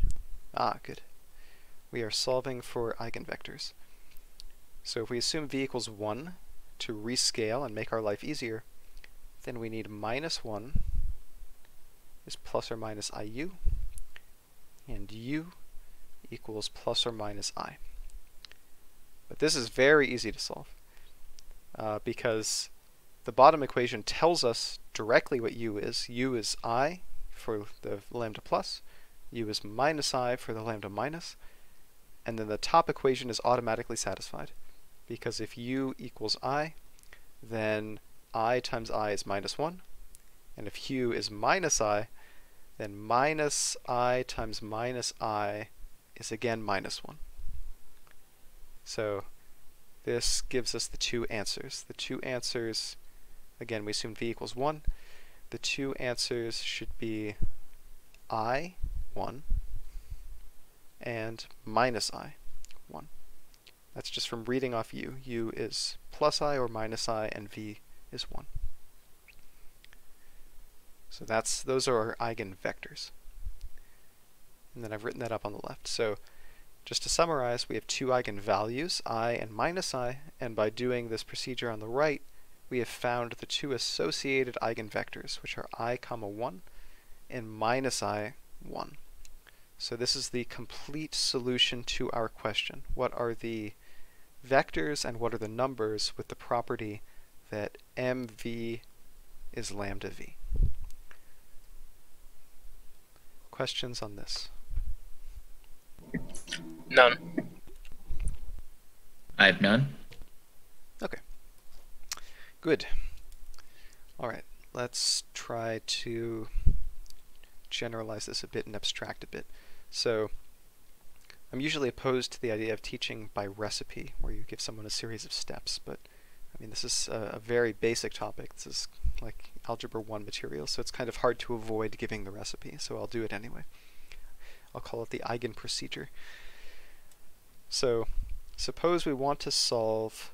Ah, good. We are solving for eigenvectors. So if we assume v equals 1 to rescale and make our life easier, then we need minus 1 is plus or minus iu, and u equals plus or minus I. But this is very easy to solve because the bottom equation tells us directly what u is. U is I for the lambda plus, u is minus I for the lambda minus, and then the top equation is automatically satisfied, because if u equals I, then I times I is minus 1, and if u is minus I, then minus I times minus I is again minus 1. So this gives us the two answers. The two answers, again, we assume v equals 1. The two answers should be I, 1, and minus I, 1. That's just from reading off u. U is plus I or minus I, and v is 1. So those are our eigenvectors. And then I've written that up on the left. So just to summarize, we have two eigenvalues, I and minus I, and by doing this procedure on the right, we have found the two associated eigenvectors, which are I, 1, and minus I, 1. So this is the complete solution to our question. What are the vectors and what are the numbers with the property that mv is lambda v? Questions on this? None. I have none. Okay. Good. All right. Let's try to generalize this a bit and abstract a bit. So I'm usually opposed to the idea of teaching by recipe, where you give someone a series of steps, but I mean, this is a very basic topic. This is like Algebra 1 material, so it's kind of hard to avoid giving the recipe, so I'll do it anyway. I'll call it the eigenprocedure. So suppose we want to solve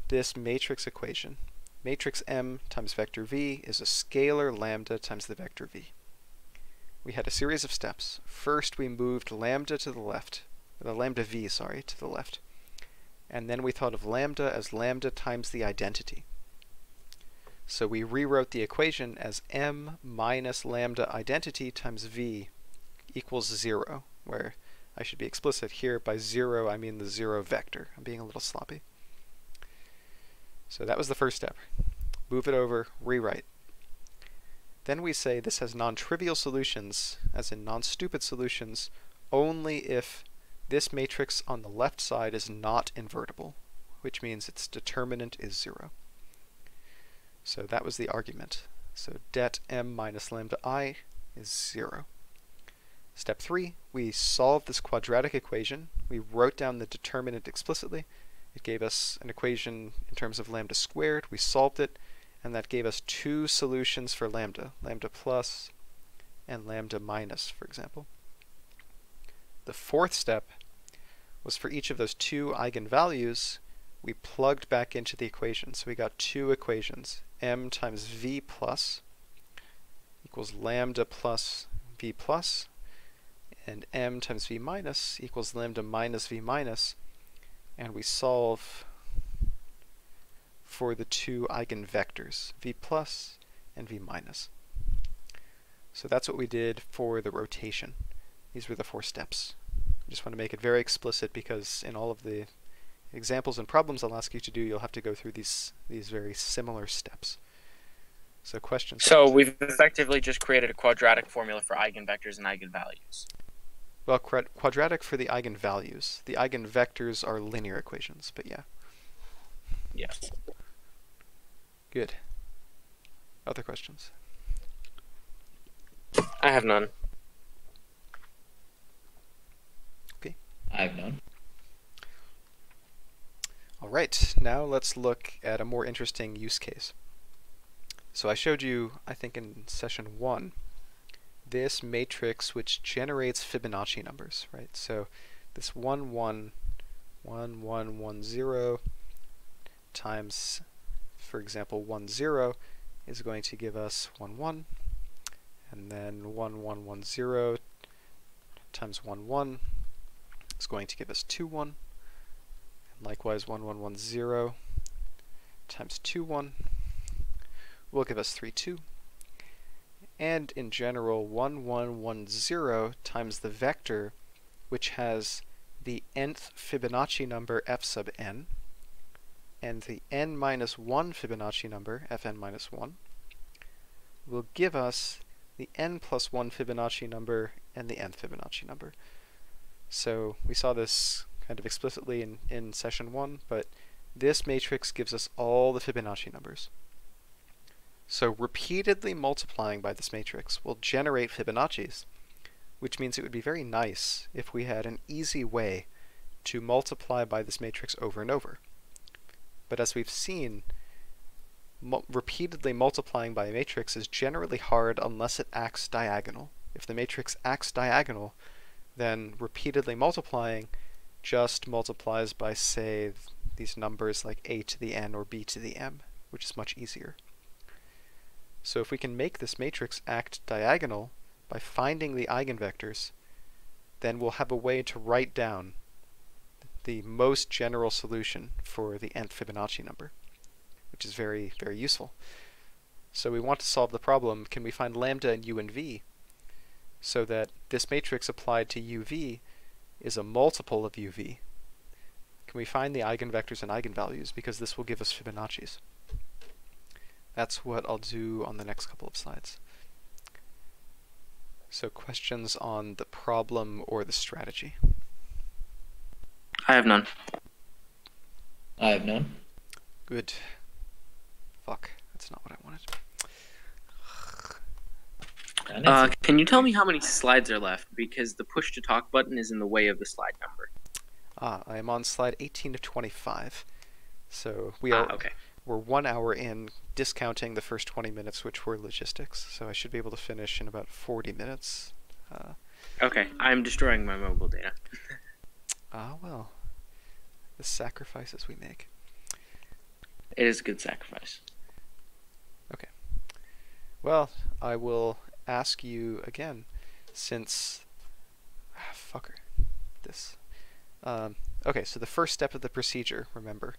this matrix equation. Matrix M times vector V is a scalar lambda times the vector V. We had a series of steps. First, we moved lambda to the left, lambda V, sorry, to the left. And then we thought of lambda as lambda times the identity. So we rewrote the equation as M minus lambda identity times V equals 0, where I should be explicit here. By 0, I mean the 0 vector. I'm being a little sloppy. So that was the first step. Move it over, rewrite. Then we say this has non-trivial solutions, as in non-stupid solutions, only if this matrix on the left side is not invertible, which means its determinant is 0. So that was the argument. So det M minus lambda I is 0. Step 3, we solved this quadratic equation. We wrote down the determinant explicitly. It gave us an equation in terms of lambda squared. We solved it, and that gave us two solutions for lambda, lambda plus and lambda minus, for example. The fourth step was for each of those two eigenvalues, we plugged back into the equation. So we got two equations. M times V plus equals lambda plus V plus, and M times V minus equals lambda minus V minus, and we solve for the two eigenvectors, V plus and V minus. So that's what we did for the rotation. These were the 4 steps. I just want to make it very explicit because in all of the examples and problems I'll ask you to do, you'll have to go through these very similar steps. So questions? So we've effectively just created a quadratic formula for eigenvectors and eigenvalues. Well, quadratic for the eigenvalues. The eigenvectors are linear equations, but yeah. Yes. Good. Other questions? I have none. Okay. I have none. All right, now let's look at a more interesting use case. So I showed you, I think in session 1, this matrix which generates Fibonacci numbers, right? So this 1, 1, 1, 1, 1, 0 times, for example, 1, 0 is going to give us 1, 1, and then 1, 1, 1, 0 times 1, 1 is going to give us 2, 1, and likewise 1, 1, 1, 0 times 2, 1 will give us 3, 2. And in general, 1, 1, 1, 0 times the vector, which has the nth Fibonacci number f sub n, and the n minus 1 Fibonacci number, fn minus 1, will give us the n plus 1 Fibonacci number and the nth Fibonacci number. So we saw this kind of explicitly in session 1, but this matrix gives us all the Fibonacci numbers. So repeatedly multiplying by this matrix will generate Fibonacci's, which means it would be very nice if we had an easy way to multiply by this matrix over and over. But as we've seen, repeatedly multiplying by a matrix is generally hard unless it acts diagonal. If the matrix acts diagonal, then repeatedly multiplying just multiplies by, say, these numbers like a to the n or b to the m, which is much easier. So if we can make this matrix act diagonal by finding the eigenvectors, then we'll have a way to write down the most general solution for the nth Fibonacci number, which is very, very useful. So we want to solve the problem, can we find lambda in u and v, so that this matrix applied to uv is a multiple of uv. Can we find the eigenvectors and eigenvalues, because this will give us Fibonacci's. That's what I'll do on the next couple of slides. So questions on the problem or the strategy? I have none. I have none. Good. Fuck, that's not what I wanted. Can you tell me how many slides are left? Because the push to talk button is in the way of the slide number. I am on slide 18 to 25. So we're okay. 1 hour in, discounting the first 20 minutes, which were logistics. So I should be able to finish in about 40 minutes. Okay, I'm destroying my mobile data. Well, the sacrifices we make. It is a good sacrifice. Okay. Well, I will ask you again, since... fucker. This. Okay, so the first step of the procedure, remember.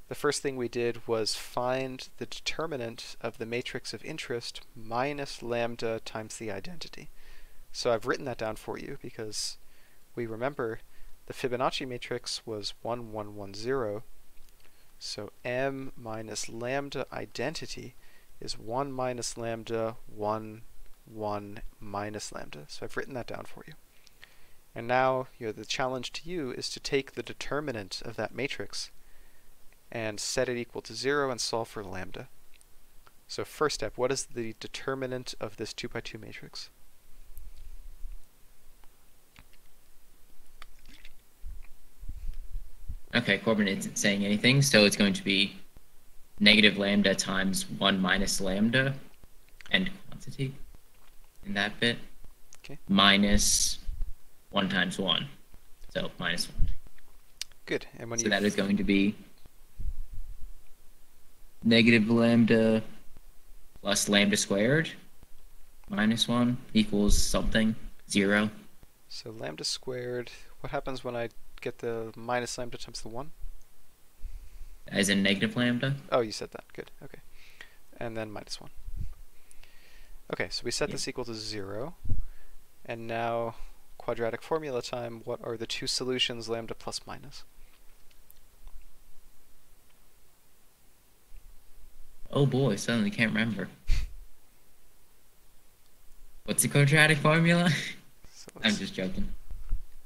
The first thing we did was find the determinant of the matrix of interest minus lambda times the identity. So I've written that down for you because we remember the Fibonacci matrix was 1, 1, 1, 0. So m minus lambda identity is 1 minus lambda, 1, 1 minus lambda. So I've written that down for you. And now, the challenge to you is to take the determinant of that matrix and set it equal to 0 and solve for lambda. So first step, what is the determinant of this 2 by 2 matrix? Okay, Corbin isn't saying anything, so it's going to be negative lambda times 1 minus lambda and quantity in that bit. Okay. Minus 1 times 1. So minus 1. Good. And when so that is going to be negative lambda plus lambda squared minus 1 equals something, 0. So lambda squared, what happens when I get the minus lambda times the 1? As in negative lambda? Oh, you said that. Good. Okay. And then minus 1. Okay, so we set this equal to 0. And now, quadratic formula time, what are the two solutions, lambda plus minus? Oh boy, suddenly can't remember. What's the quadratic formula? So I'm just joking.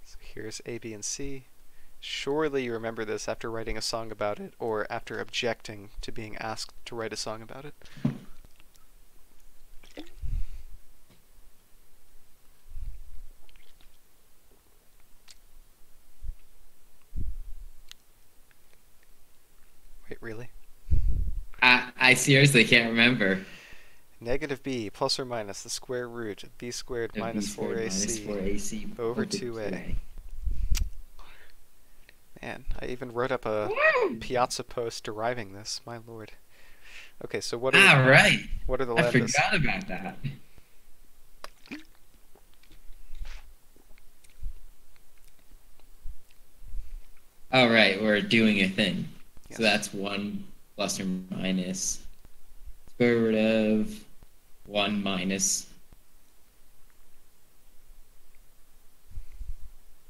So here's A, B, and C. Surely you remember this after writing a song about it, or after objecting to being asked to write a song about it. Wait, really? I seriously can't remember. Negative b plus or minus the square root of b squared minus 4ac over 2a. Man, I even wrote up a Piazza post deriving this. My lord. Okay, so what are right. What are the I lambdas? forgot about that. All right, we're doing a thing. Yes. So that's 1 plus or minus square root of 1 minus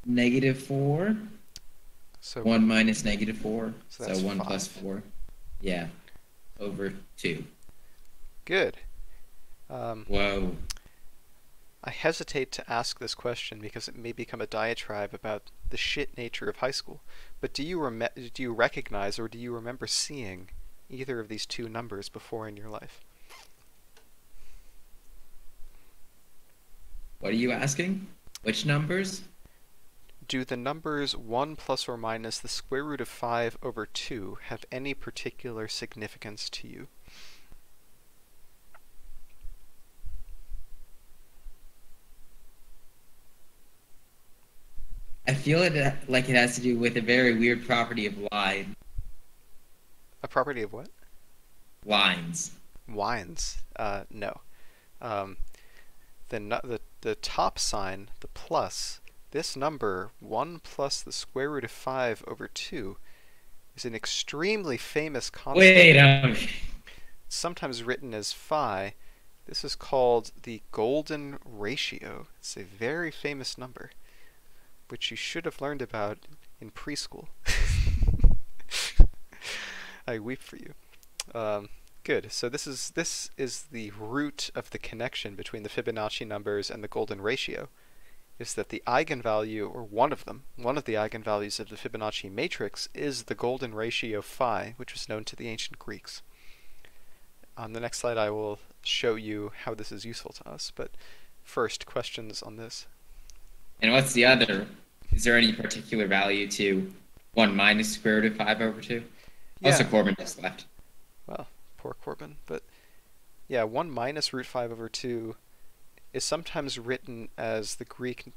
negative 4. So 1 minus negative 4. So So, that's 1 5. plus 4. Yeah. Over 2. good. Whoa. I hesitate to ask this question because it may become a diatribe about the shit nature of high school. But do you recognize or do you remember seeing either of these two numbers before in your life? What are you asking? Which numbers? Do the numbers 1 plus or minus the square root of 5 over 2 have any particular significance to you? I feel like it has to do with a very weird property of line. A property of what? Lines. Wines. No. The top sign, the plus, this number, 1 plus the square root of 5 over 2, is an extremely famous constant. Wait a minute. Sometimes written as phi. This is called the golden ratio. It's a very famous number, which you should have learned about in preschool. I weep for you. Good. So this is the root of the connection between the Fibonacci numbers and the golden ratio, is that the eigenvalue, or one of the eigenvalues of the Fibonacci matrix is the golden ratio phi, which was known to the ancient Greeks. On the next slide I will show you how this is useful to us, but first, questions on this? And what's the other? Is there any particular value to 1 minus square root of 5 over 2? Also, Yeah, Corbin just left. well, poor Corbin. But yeah, 1 minus root 5 over 2 is sometimes written as the Greek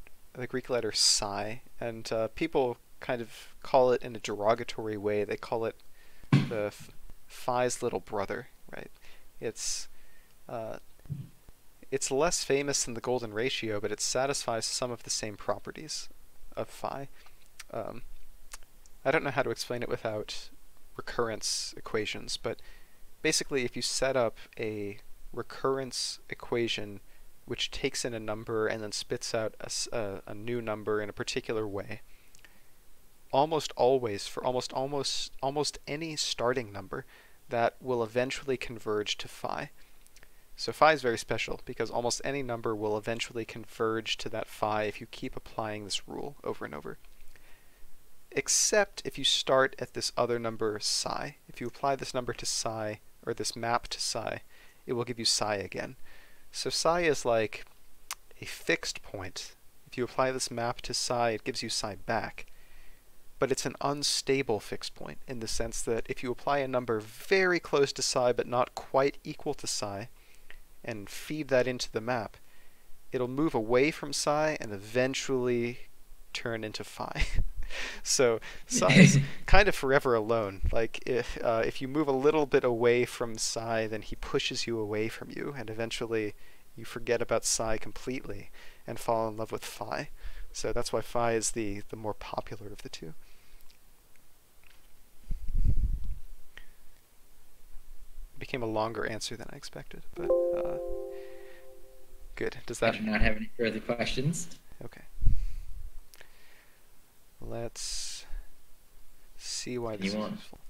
letter psi, and people kind of call it in a derogatory way. They call it the phi's little brother, right? It's uh, it's less famous than the golden ratio, but it satisfies some of the same properties of phi. Um, I don't know how to explain it without recurrence equations, but basically if you set up a recurrence equation which takes in a number and then spits out a new number in a particular way, almost always, for almost any starting number, that will eventually converge to phi. So phi is very special because almost any number will eventually converge to that phi if you keep applying this rule over and over. Except if you start at this other number psi. If you apply this number to psi, or this map to psi, it will give you psi again. So psi is like a fixed point. If you apply this map to psi, it gives you psi back. But it's an unstable fixed point in the sense that if you apply a number very close to psi but not quite equal to psi, and feed that into the map, it'll move away from psi and eventually turn into phi. So psi is kind of forever alone. Like if you move a little bit away from psi, then he pushes you away from you, and eventually you forget about psi completely and fall in love with phi. So that's why phi is the more popular of the two. It became a longer answer than I expected, but good. Does I that? do not have any further questions. Okay. Let's see why this is useful.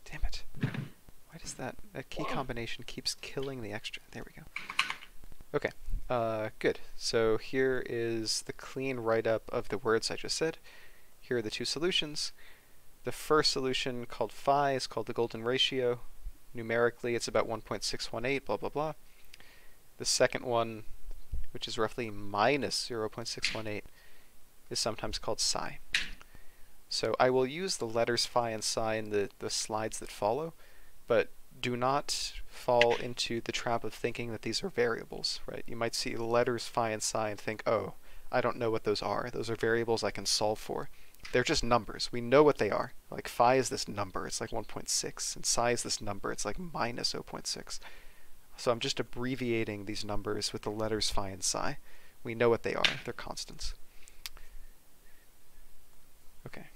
Damn it. Why does that key combination keeps killing the extra? There we go. Okay. Good. So here is the clean write-up of the words I just said. Here are the two solutions. The first solution, called phi, is called the golden ratio. Numerically, it's about 1.618, blah, blah, blah. The second one, which is roughly minus 0.618, is sometimes called psi. So I will use the letters phi and psi in the slides that follow, but do not fall into the trap of thinking that these are variables, right? You might see the letters phi and psi and think, oh, I don't know what those are. Those are variables I can solve for. They're just numbers. We know what they are. Like phi is this number, it's like 1.6, and psi is this number, it's like minus 0.6. So I'm just abbreviating these numbers with the letters phi and psi. We know what they are. They're constants. Okay.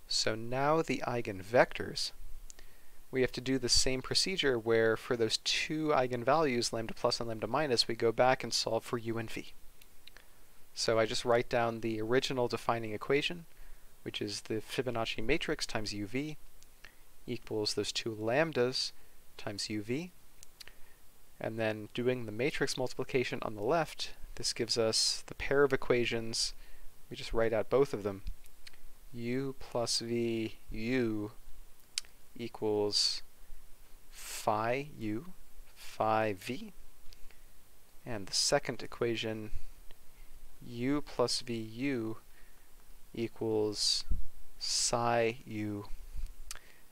So now the eigenvectors, we have to do the same procedure where for those two eigenvalues, lambda plus and lambda minus, we go back and solve for u and v. So I just write down the original defining equation, which is the Fibonacci matrix times uv equals those two lambdas times uv. And then doing the matrix multiplication on the left, this gives us the pair of equations. We just write out both of them. U plus v u equals phi u, phi v. And the second equation, u plus v u equals psi u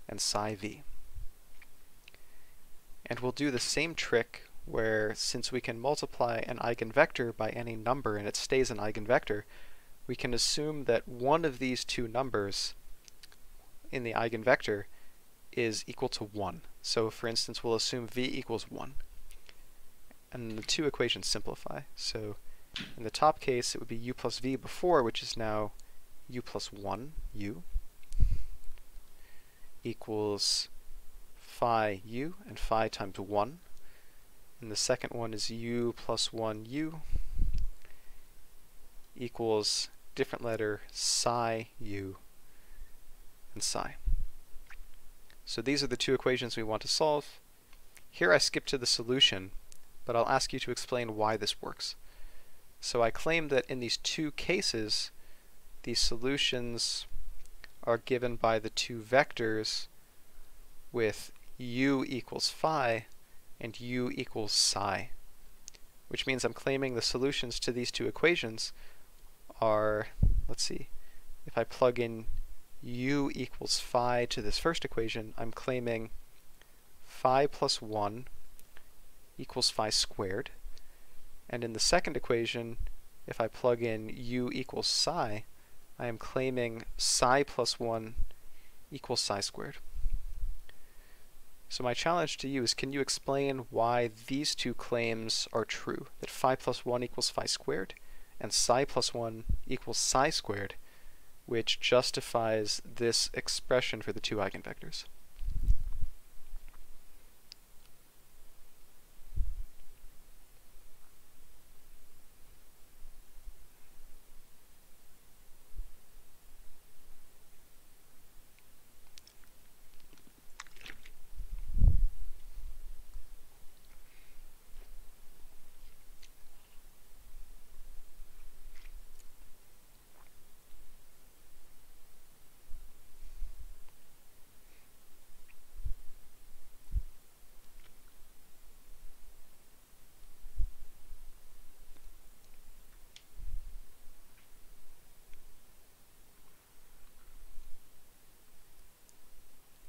and psi v. And we'll do the same trick where, since we can multiply an eigenvector by any number and it stays an eigenvector, we can assume that one of these two numbers in the eigenvector is equal to 1. So for instance, we'll assume v equals 1. And the two equations simplify. So in the top case, it would be u plus v before, which is now u plus 1 u equals phi u and phi times 1. And the second one is u plus 1 u equals different letter psi u and psi. So these are the two equations we want to solve. Here I skip to the solution, but I'll ask you to explain why this works. So I claim that in these two cases, the solutions are given by the two vectors with u equals phi and u equals psi, which means I'm claiming the solutions to these two equations are, let's see, if I plug in u equals phi to this first equation, I'm claiming phi plus 1 equals phi squared. And in the second equation, if I plug in u equals psi, I am claiming psi plus 1 equals psi squared. So my challenge to you is, can you explain why these two claims are true, that phi plus 1 equals phi squared and psi plus 1 equals psi squared, which justifies this expression for the two eigenvectors?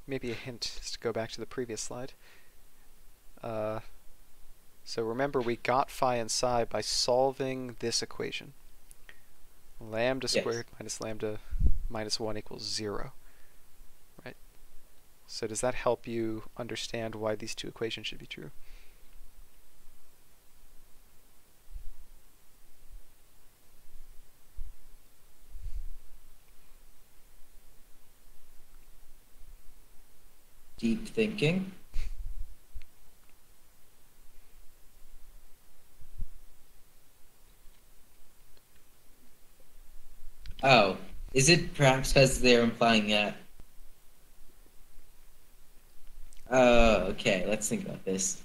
Maybe a hint is to go back to the previous slide. So remember, we got phi and psi by solving this equation. Lambda squared minus lambda minus 1 equals 0. Right? So does that help you understand why these two equations should be true? Deep thinking. Oh, is it perhaps because they're implying that? Oh, okay, let's think about this.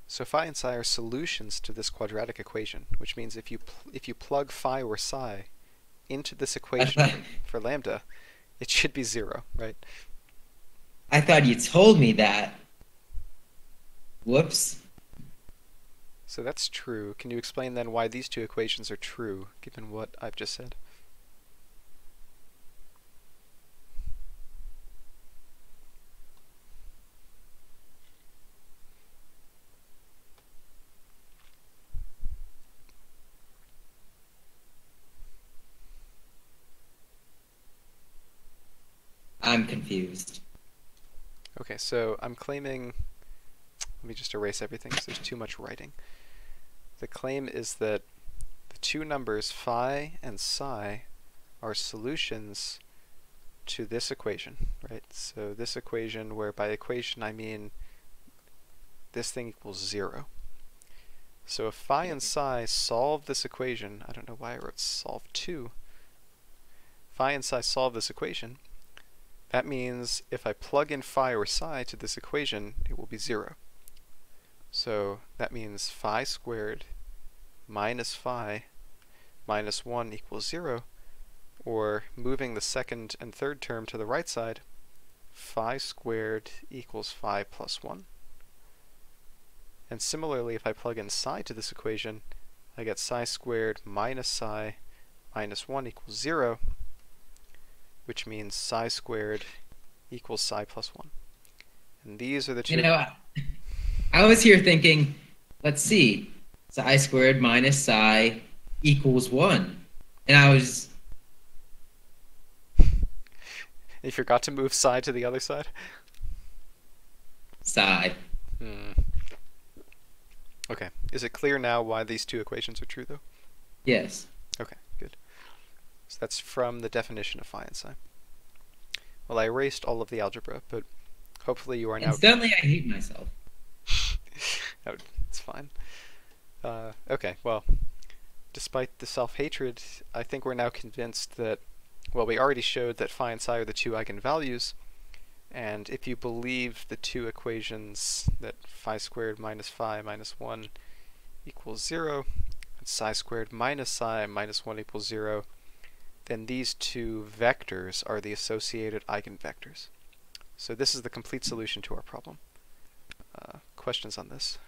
So phi and psi are solutions to this quadratic equation, which means if you plug phi or psi into this equation for lambda, it should be 0, right? I thought you told me that. Whoops. So that's true. Can you explain then why these two equations are true, given what I've just said? I'm confused. Okay, so I'm claiming, let me just erase everything because there's too much writing. The claim is that the two numbers phi and psi are solutions to this equation, right? So this equation, where by equation I mean this thing equals 0. So if phi and psi solve this equation, I don't know why I wrote solve 2. Phi and psi solve this equation. That means if I plug in phi or psi to this equation, it will be 0. So that means phi squared minus phi minus 1 equals 0, or moving the second and third term to the right side, phi squared equals phi plus 1. And similarly, if I plug in psi to this equation, I get psi squared minus psi minus 1 equals 0, which means psi squared equals psi plus 1. And these are the two... You know, I was here thinking, let's see, psi squared minus psi equals 1. And I was... You forgot to move psi to the other side? Psi. Okay. Is it clear now why these two equations are true, though? Yes. Okay, good. So that's from the definition of phi and psi. Well, I erased all of the algebra, but hopefully you are now... Instantly, I hate myself. Oh, it's fine. Okay, well, despite the self-hatred, I think we're now convinced that, well, we already showed that phi and psi are the two eigenvalues, and if you believe the two equations that phi squared minus phi minus 1 equals 0, and psi squared minus psi minus 1 equals 0, then these two vectors are the associated eigenvectors. So this is the complete solution to our problem. Questions on this?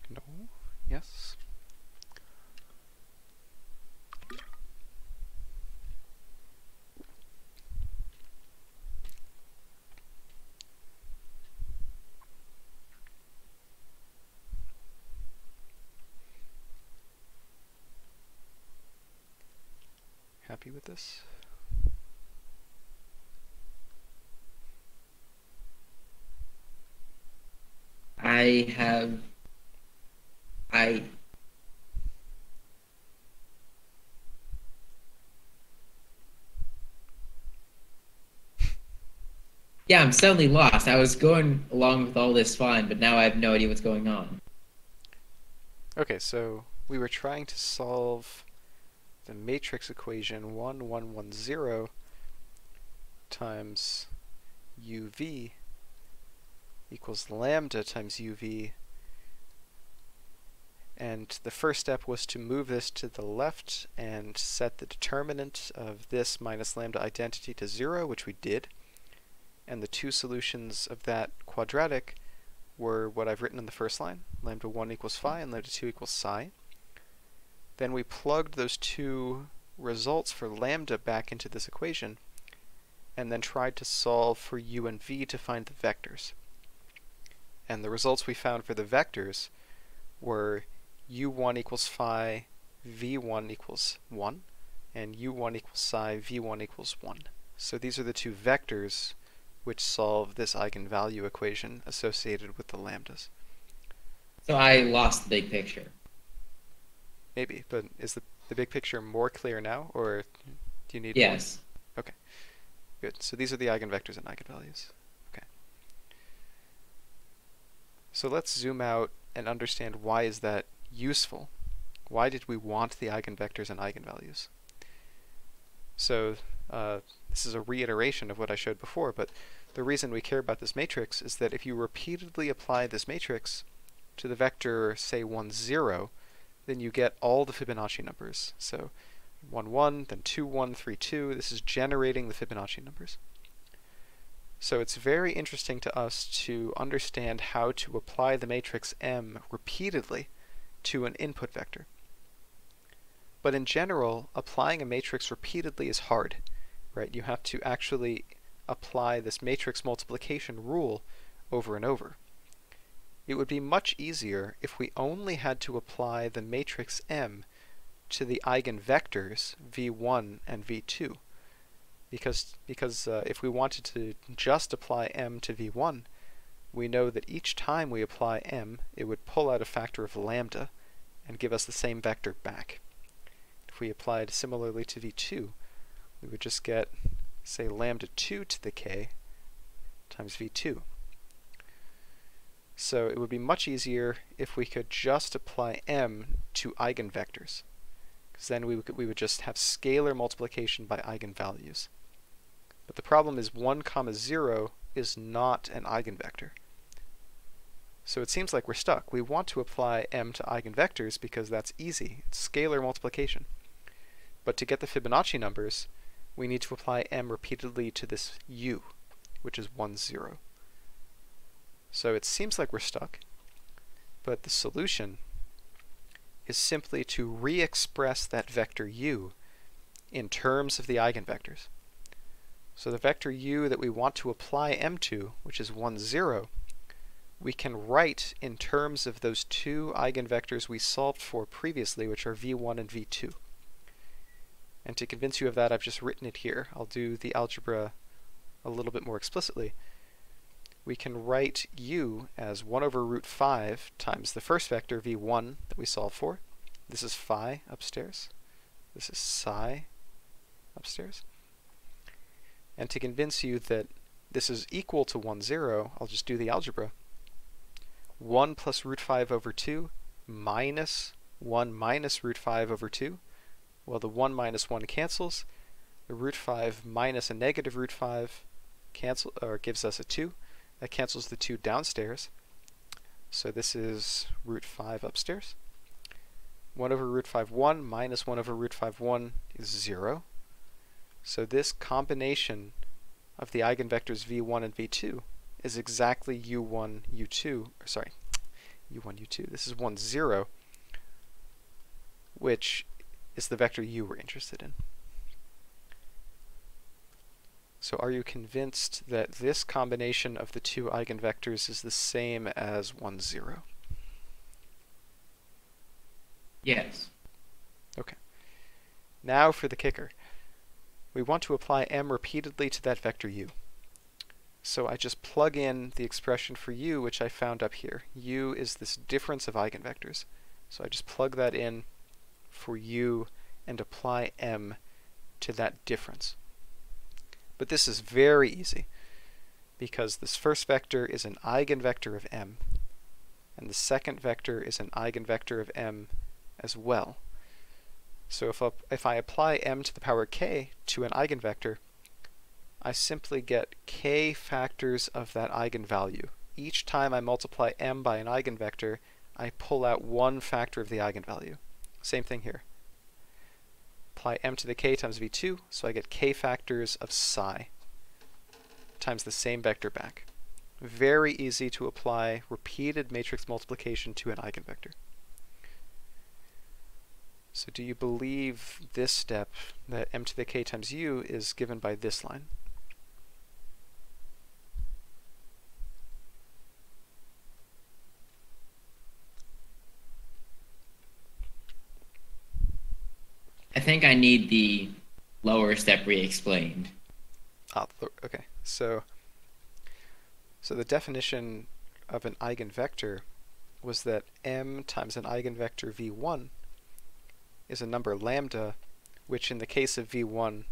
No? Yes? Happy with this? Yeah, I'm suddenly lost. I was going along with all this fine, but now I have no idea what's going on. Okay, so we were trying to solve the matrix equation 1, 1, 1, 0 times uv equals lambda times uv, and the first step was to move this to the left and set the determinant of this minus lambda identity to 0, which we did, and the two solutions of that quadratic were what I've written in the first line, lambda 1 equals phi and lambda 2 equals psi. Then we plugged those two results for lambda back into this equation, and then tried to solve for u and v to find the vectors. And the results we found for the vectors were u1 equals phi, v1 equals 1, and u1 equals psi, v1 equals 1. So these are the two vectors which solve this eigenvalue equation associated with the lambdas. So I lost the big picture. Maybe, but is the big picture more clear now, or do you need Yes. more? Okay, good. So these are the eigenvectors and eigenvalues. Okay. So let's zoom out and understand why is that useful. Why did we want the eigenvectors and eigenvalues? So this is a reiteration of what I showed before, but the reason we care about this matrix is that if you repeatedly apply this matrix to the vector, say 1, 0, then you get all the Fibonacci numbers. So 1, 1, then 2, 1, 3, 2. This is generating the Fibonacci numbers. So it's very interesting to us to understand how to apply the matrix M repeatedly to an input vector. But in general, applying a matrix repeatedly is hard, right? You have to actually apply this matrix multiplication rule over and over. It would be much easier if we only had to apply the matrix M to the eigenvectors v1 and v2. Because if we wanted to just apply M to v1, we know that each time we apply M, it would pull out a factor of lambda and give us the same vector back. If we applied similarly to v2, we would just get, say, lambda 2 to the k times v2. So it would be much easier if we could just apply M to eigenvectors, because then we would just have scalar multiplication by eigenvalues. But the problem is 1, 0 is not an eigenvector. So it seems like we're stuck. We want to apply M to eigenvectors because that's easy. It's scalar multiplication. But to get the Fibonacci numbers, we need to apply M repeatedly to this u, which is 1, 0. So it seems like we're stuck, but the solution is simply to re-express that vector u in terms of the eigenvectors. So the vector u that we want to apply M to, which is 1, 0, we can write in terms of those two eigenvectors we solved for previously, which are v1 and v2. And to convince you of that, I've just written it here. I'll do the algebra a little bit more explicitly. We can write u as 1 over root 5 times the first vector, v1, that we solved for. This is phi upstairs. This is psi upstairs. And to convince you that this is equal to 1, 0, I'll just do the algebra. 1 plus root 5 over 2 minus 1 minus root 5 over 2. Well, the 1 minus 1 cancels. The root 5 minus a negative root 5 gives us a 2. That cancels the 2 downstairs. So this is root 5 upstairs. 1 over root 5, 1 minus 1 over root 5, 1 is 0. So this combination of the eigenvectors v1 and v2 is exactly u1, u2, u1, u2. This is 1, 0, which is the vector u we're interested in. So are you convinced that this combination of the two eigenvectors is the same as 1, 0? Yes. Okay. Now for the kicker. We want to apply m repeatedly to that vector u. So I just plug in the expression for u, which I found up here. U is this difference of eigenvectors. So I just plug that in for u and apply m to that difference. But this is very easy, because this first vector is an eigenvector of m, and the second vector is an eigenvector of m as well. So if I apply m to the power k to an eigenvector, I simply get k factors of that eigenvalue. Each time I multiply m by an eigenvector, I pull out one factor of the eigenvalue. Same thing here. Apply m to the k times v2, so I get k factors of psi times the same vector back. Very easy to apply repeated matrix multiplication to an eigenvector. So do you believe this step, that m to the k times u is given by this line? I think I need the lower step re-explained. Okay. So the definition of an eigenvector was that m times an eigenvector v1 is a number lambda, which in the case of v1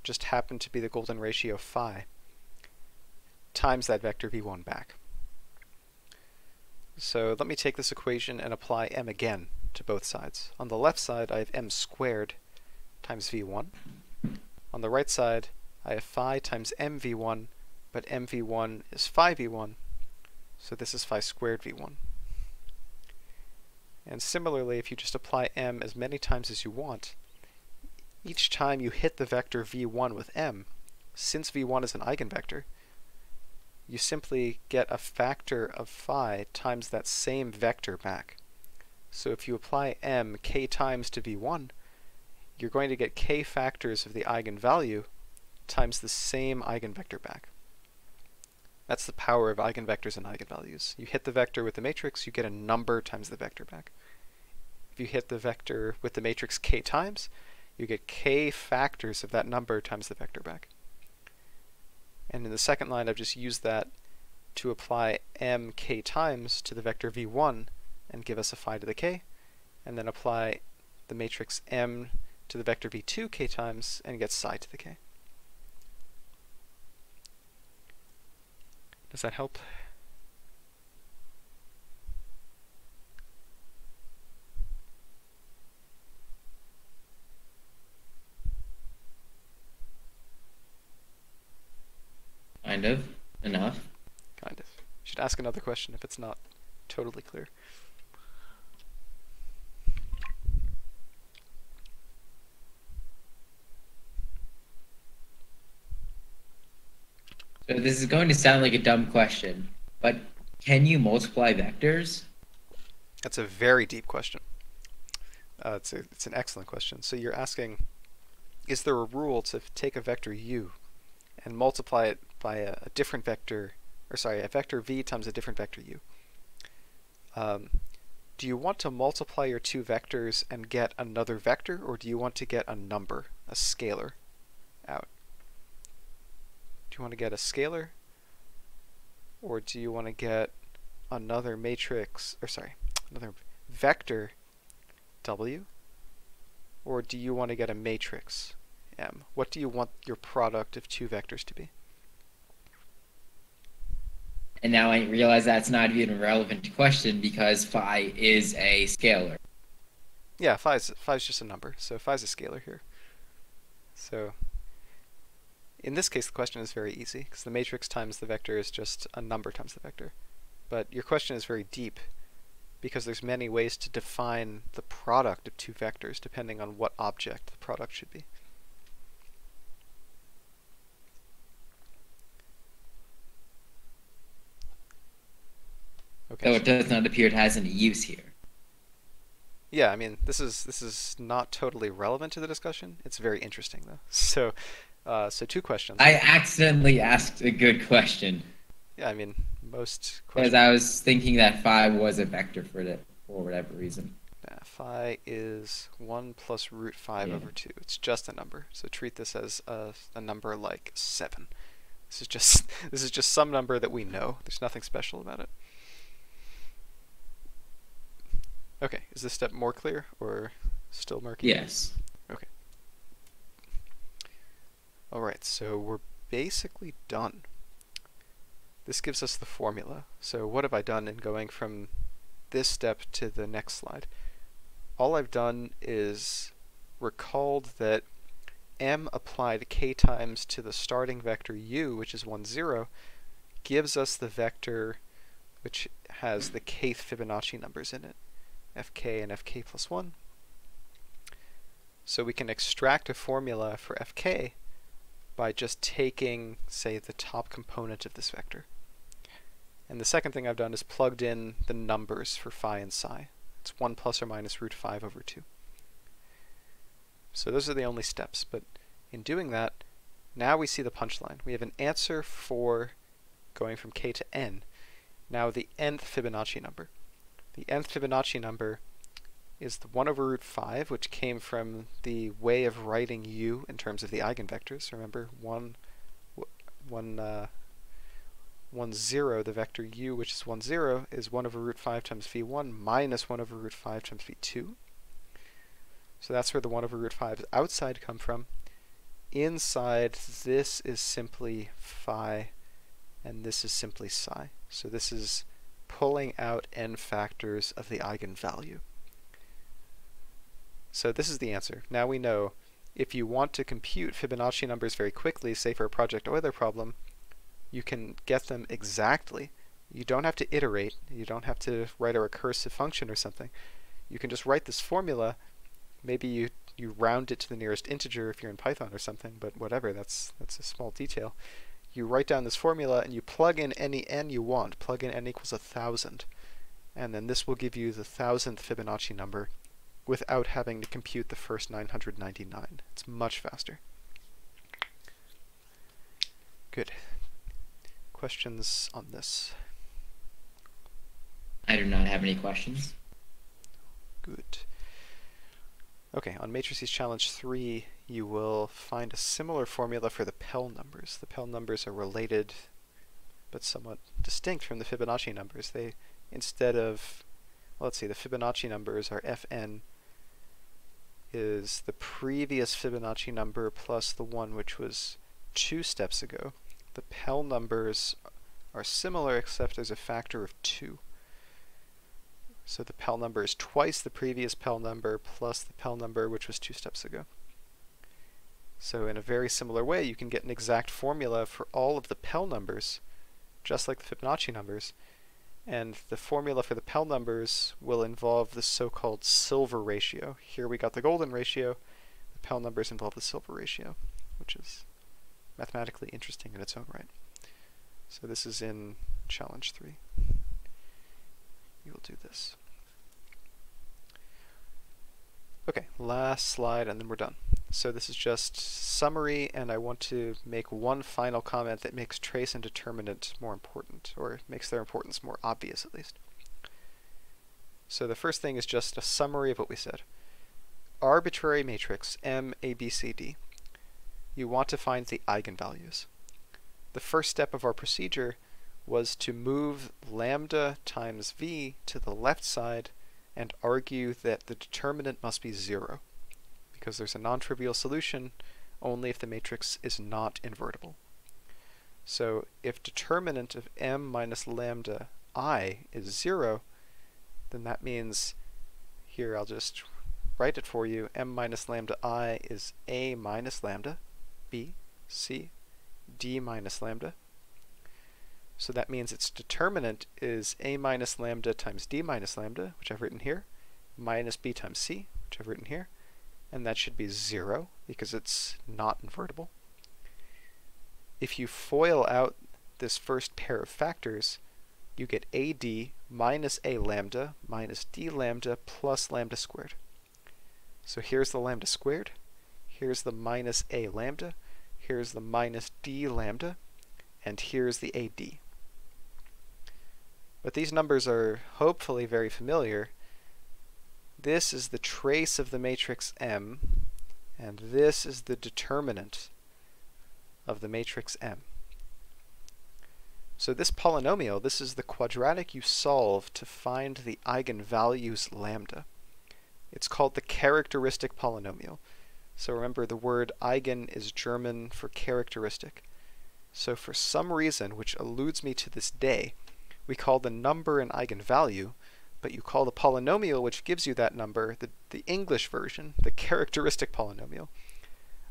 just happened to be the golden ratio phi, times that vector v1 back. So let me take this equation and apply m again to both sides. On the left side, I have m squared times v1. On the right side, I have phi times mv1, but mv1 is phi v1, so this is phi squared v1. And similarly, if you just apply m as many times as you want, each time you hit the vector v1 with m, since v1 is an eigenvector, you simply get a factor of phi times that same vector back. So if you apply m k times to v1, you're going to get k factors of the eigenvalue times the same eigenvector back. That's the power of eigenvectors and eigenvalues. You hit the vector with the matrix, you get a number times the vector back. If you hit the vector with the matrix k times, you get k factors of that number times the vector back. And in the second line, I've just used that to apply m k times to the vector v1 and give us a phi to the k, and then apply the matrix m to the vector v2 k times and get psi to the k. Does that help? Kind of. Enough. Kind of. You should ask another question if it's not totally clear. So this is going to sound like a dumb question, but can you multiply vectors? That's a very deep question. It's an excellent question. So you're asking, is there a rule to take a vector u and multiply it by a different vector, or sorry, a vector v times a different vector u? Do you want to multiply your two vectors and get another vector, or do you want to get a number, a scalar, out? Do you want to get a scalar, or do you want to get another matrix, or sorry, another vector w, or do you want to get a matrix m? What do you want your product of two vectors to be? And now I realize that's not even a relevant question because phi is a scalar. Yeah, phi's just a number, so phi's a scalar here. So in this case, the question is very easy, because the matrix times the vector is just a number times the vector. But your question is very deep, because there's many ways to define the product of two vectors, depending on what object the product should be. Okay. So it does not appear it has any use here. Yeah, I mean, this is not totally relevant to the discussion. It's very interesting though. So two questions. I accidentally asked a good question. Yeah, I mean, most Because questions. I was thinking that phi was a vector for whatever reason. Yeah, phi is 1 plus root 5 over 2. It's just a number. So treat this as a number like 7. This is just some number that we know. There's nothing special about it. Okay, is this step more clear or still murky? Yes. Okay. Alright, so we're basically done. This gives us the formula. So what have I done in going from this step to the next slide? All I've done is recalled that m applied k times to the starting vector u, which is 1, 0, gives us the vector which has the kth Fibonacci numbers in it, fk and fk plus 1. So we can extract a formula for fk by just taking, say, the top component of this vector. And the second thing I've done is plugged in the numbers for phi and psi. It's 1 plus or minus root 5 over 2. So those are the only steps, but in doing that, now we see the punchline. We have an answer for going from k to n. Now the nth Fibonacci number. The nth Fibonacci number is the 1 over root 5, which came from the way of writing u in terms of the eigenvectors. Remember, 1, 0, the vector u, which is 1, 0, is 1 over root 5 times v1 minus 1 over root 5 times v2. So that's where the 1 over root 5's outside come from. Inside, this is simply phi, and this is simply psi. So this is pulling out n factors of the eigenvalue. So this is the answer. Now we know if you want to compute Fibonacci numbers very quickly, say for a Project Euler problem, you can get them exactly. You don't have to iterate. You don't have to write a recursive function or something. You can just write this formula. Maybe you round it to the nearest integer if you're in Python or something, but whatever, that's a small detail. You write down this formula and you plug in any n you want. Plug in n equals 1,000. And then this will give you the 1,000th Fibonacci number without having to compute the first 999. It's much faster. Good. Questions on this? I do not have any questions. Good. Okay, on Matrices Challenge 3, you will find a similar formula for the Pell numbers. The Pell numbers are related, but somewhat distinct from the Fibonacci numbers. They, instead of, well, let's see, the Fibonacci numbers are fn is the previous Fibonacci number plus the one which was 2 steps ago. The Pell numbers are similar, except there's a factor of 2. So the Pell number is twice the previous Pell number plus the Pell number which was 2 steps ago. So in a very similar way, you can get an exact formula for all of the Pell numbers, just like the Fibonacci numbers. And the formula for the Pell numbers will involve the so-called silver ratio. Here we got the golden ratio. The Pell numbers involve the silver ratio, which is mathematically interesting in its own right. So this is in Challenge 3. You will do this. Okay, last slide and then we're done. So this is just summary, and I want to make one final comment that makes trace and determinant more important, or makes their importance more obvious at least. So the first thing is just a summary of what we said. Arbitrary matrix M, A, B, C, D. You want to find the eigenvalues. The first step of our procedure was to move lambda times v to the left side and argue that the determinant must be 0, because there's a non-trivial solution only if the matrix is not invertible. So if determinant of m minus lambda I is 0, then that means, here I'll just write it for you, m minus lambda I is a minus lambda, b, c, d minus lambda. So that means its determinant is a minus lambda times d minus lambda, which I've written here, minus b times c, which I've written here, and that should be 0 because it's not invertible. If you FOIL out this first pair of factors, you get AD minus A lambda minus D lambda plus lambda squared. So here's the lambda squared, here's the minus A lambda, here's the minus D lambda, and here's the AD. But these numbers are hopefully very familiar. This is the trace of the matrix M, and this is the determinant of the matrix M. So this polynomial, this is the quadratic you solve to find the eigenvalues lambda. It's called the characteristic polynomial. So remember, the word eigen is German for characteristic. So for some reason, which eludes me to this day, we call the number an eigenvalue, but you call the polynomial which gives you that number the English version, the characteristic polynomial.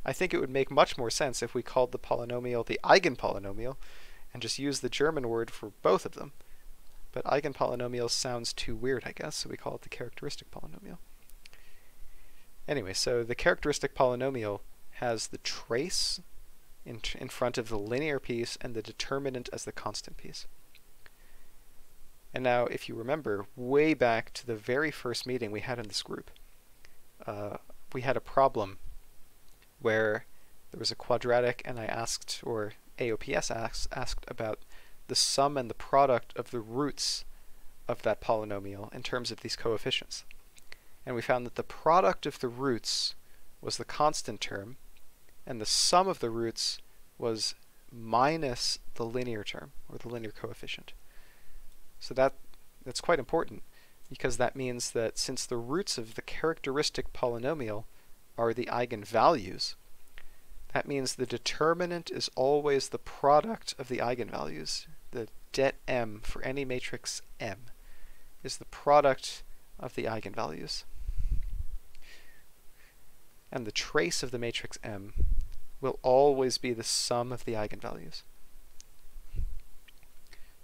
I think it would make much more sense if we called the polynomial the eigenpolynomial and just use the German word for both of them. But eigenpolynomial sounds too weird, I guess, so we call it the characteristic polynomial. Anyway, so the characteristic polynomial has the trace in front of the linear piece and the determinant as the constant piece. And now, if you remember, way back to the very first meeting we had in this group, we had a problem where there was a quadratic and I asked, or AOPS asked about the sum and the product of the roots of that polynomial in terms of these coefficients. And we found that the product of the roots was the constant term, and the sum of the roots was minus the linear term, or the linear coefficient. So that's quite important, because that means that since the roots of the characteristic polynomial are the eigenvalues, that means the determinant is always the product of the eigenvalues. The det M for any matrix M is the product of the eigenvalues. And the trace of the matrix M will always be the sum of the eigenvalues.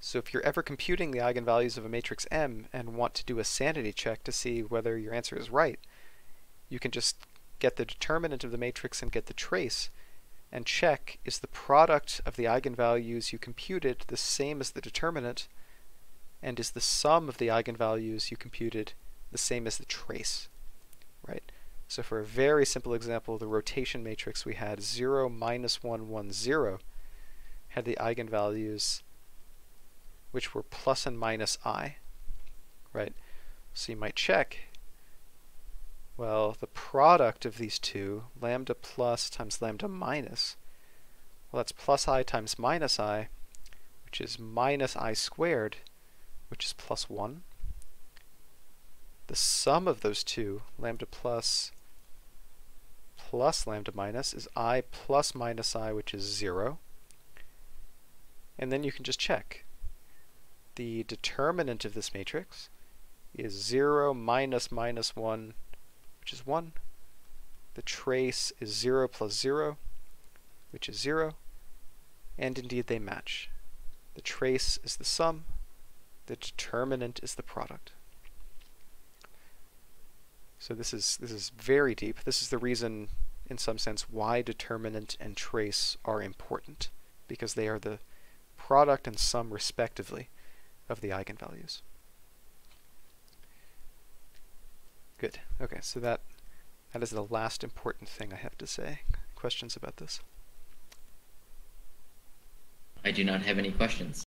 So if you're ever computing the eigenvalues of a matrix M and want to do a sanity check to see whether your answer is right, you can just get the determinant of the matrix and get the trace and check, is the product of the eigenvalues you computed the same as the determinant, and is the sum of the eigenvalues you computed the same as the trace, right? So for a very simple example, the rotation matrix we had 0, minus 1, 1, 0 had the eigenvalues which were plus and minus I, right? So you might check, well, the product of these two, lambda plus times lambda minus, well, that's plus I times minus I, which is minus I squared, which is plus 1. The sum of those two, lambda plus lambda minus, is I plus minus I, which is 0. And then you can just check. The determinant of this matrix is 0 minus minus 1, which is 1. The trace is 0 plus 0, which is 0. And indeed they match. The trace is the sum. The determinant is the product. So this is very deep. This is the reason, in some sense, why determinant and trace are important, because they are the product and sum, respectively, of the eigenvalues. Good. Okay, so that is the last important thing I have to say. Questions about this? I do not have any questions.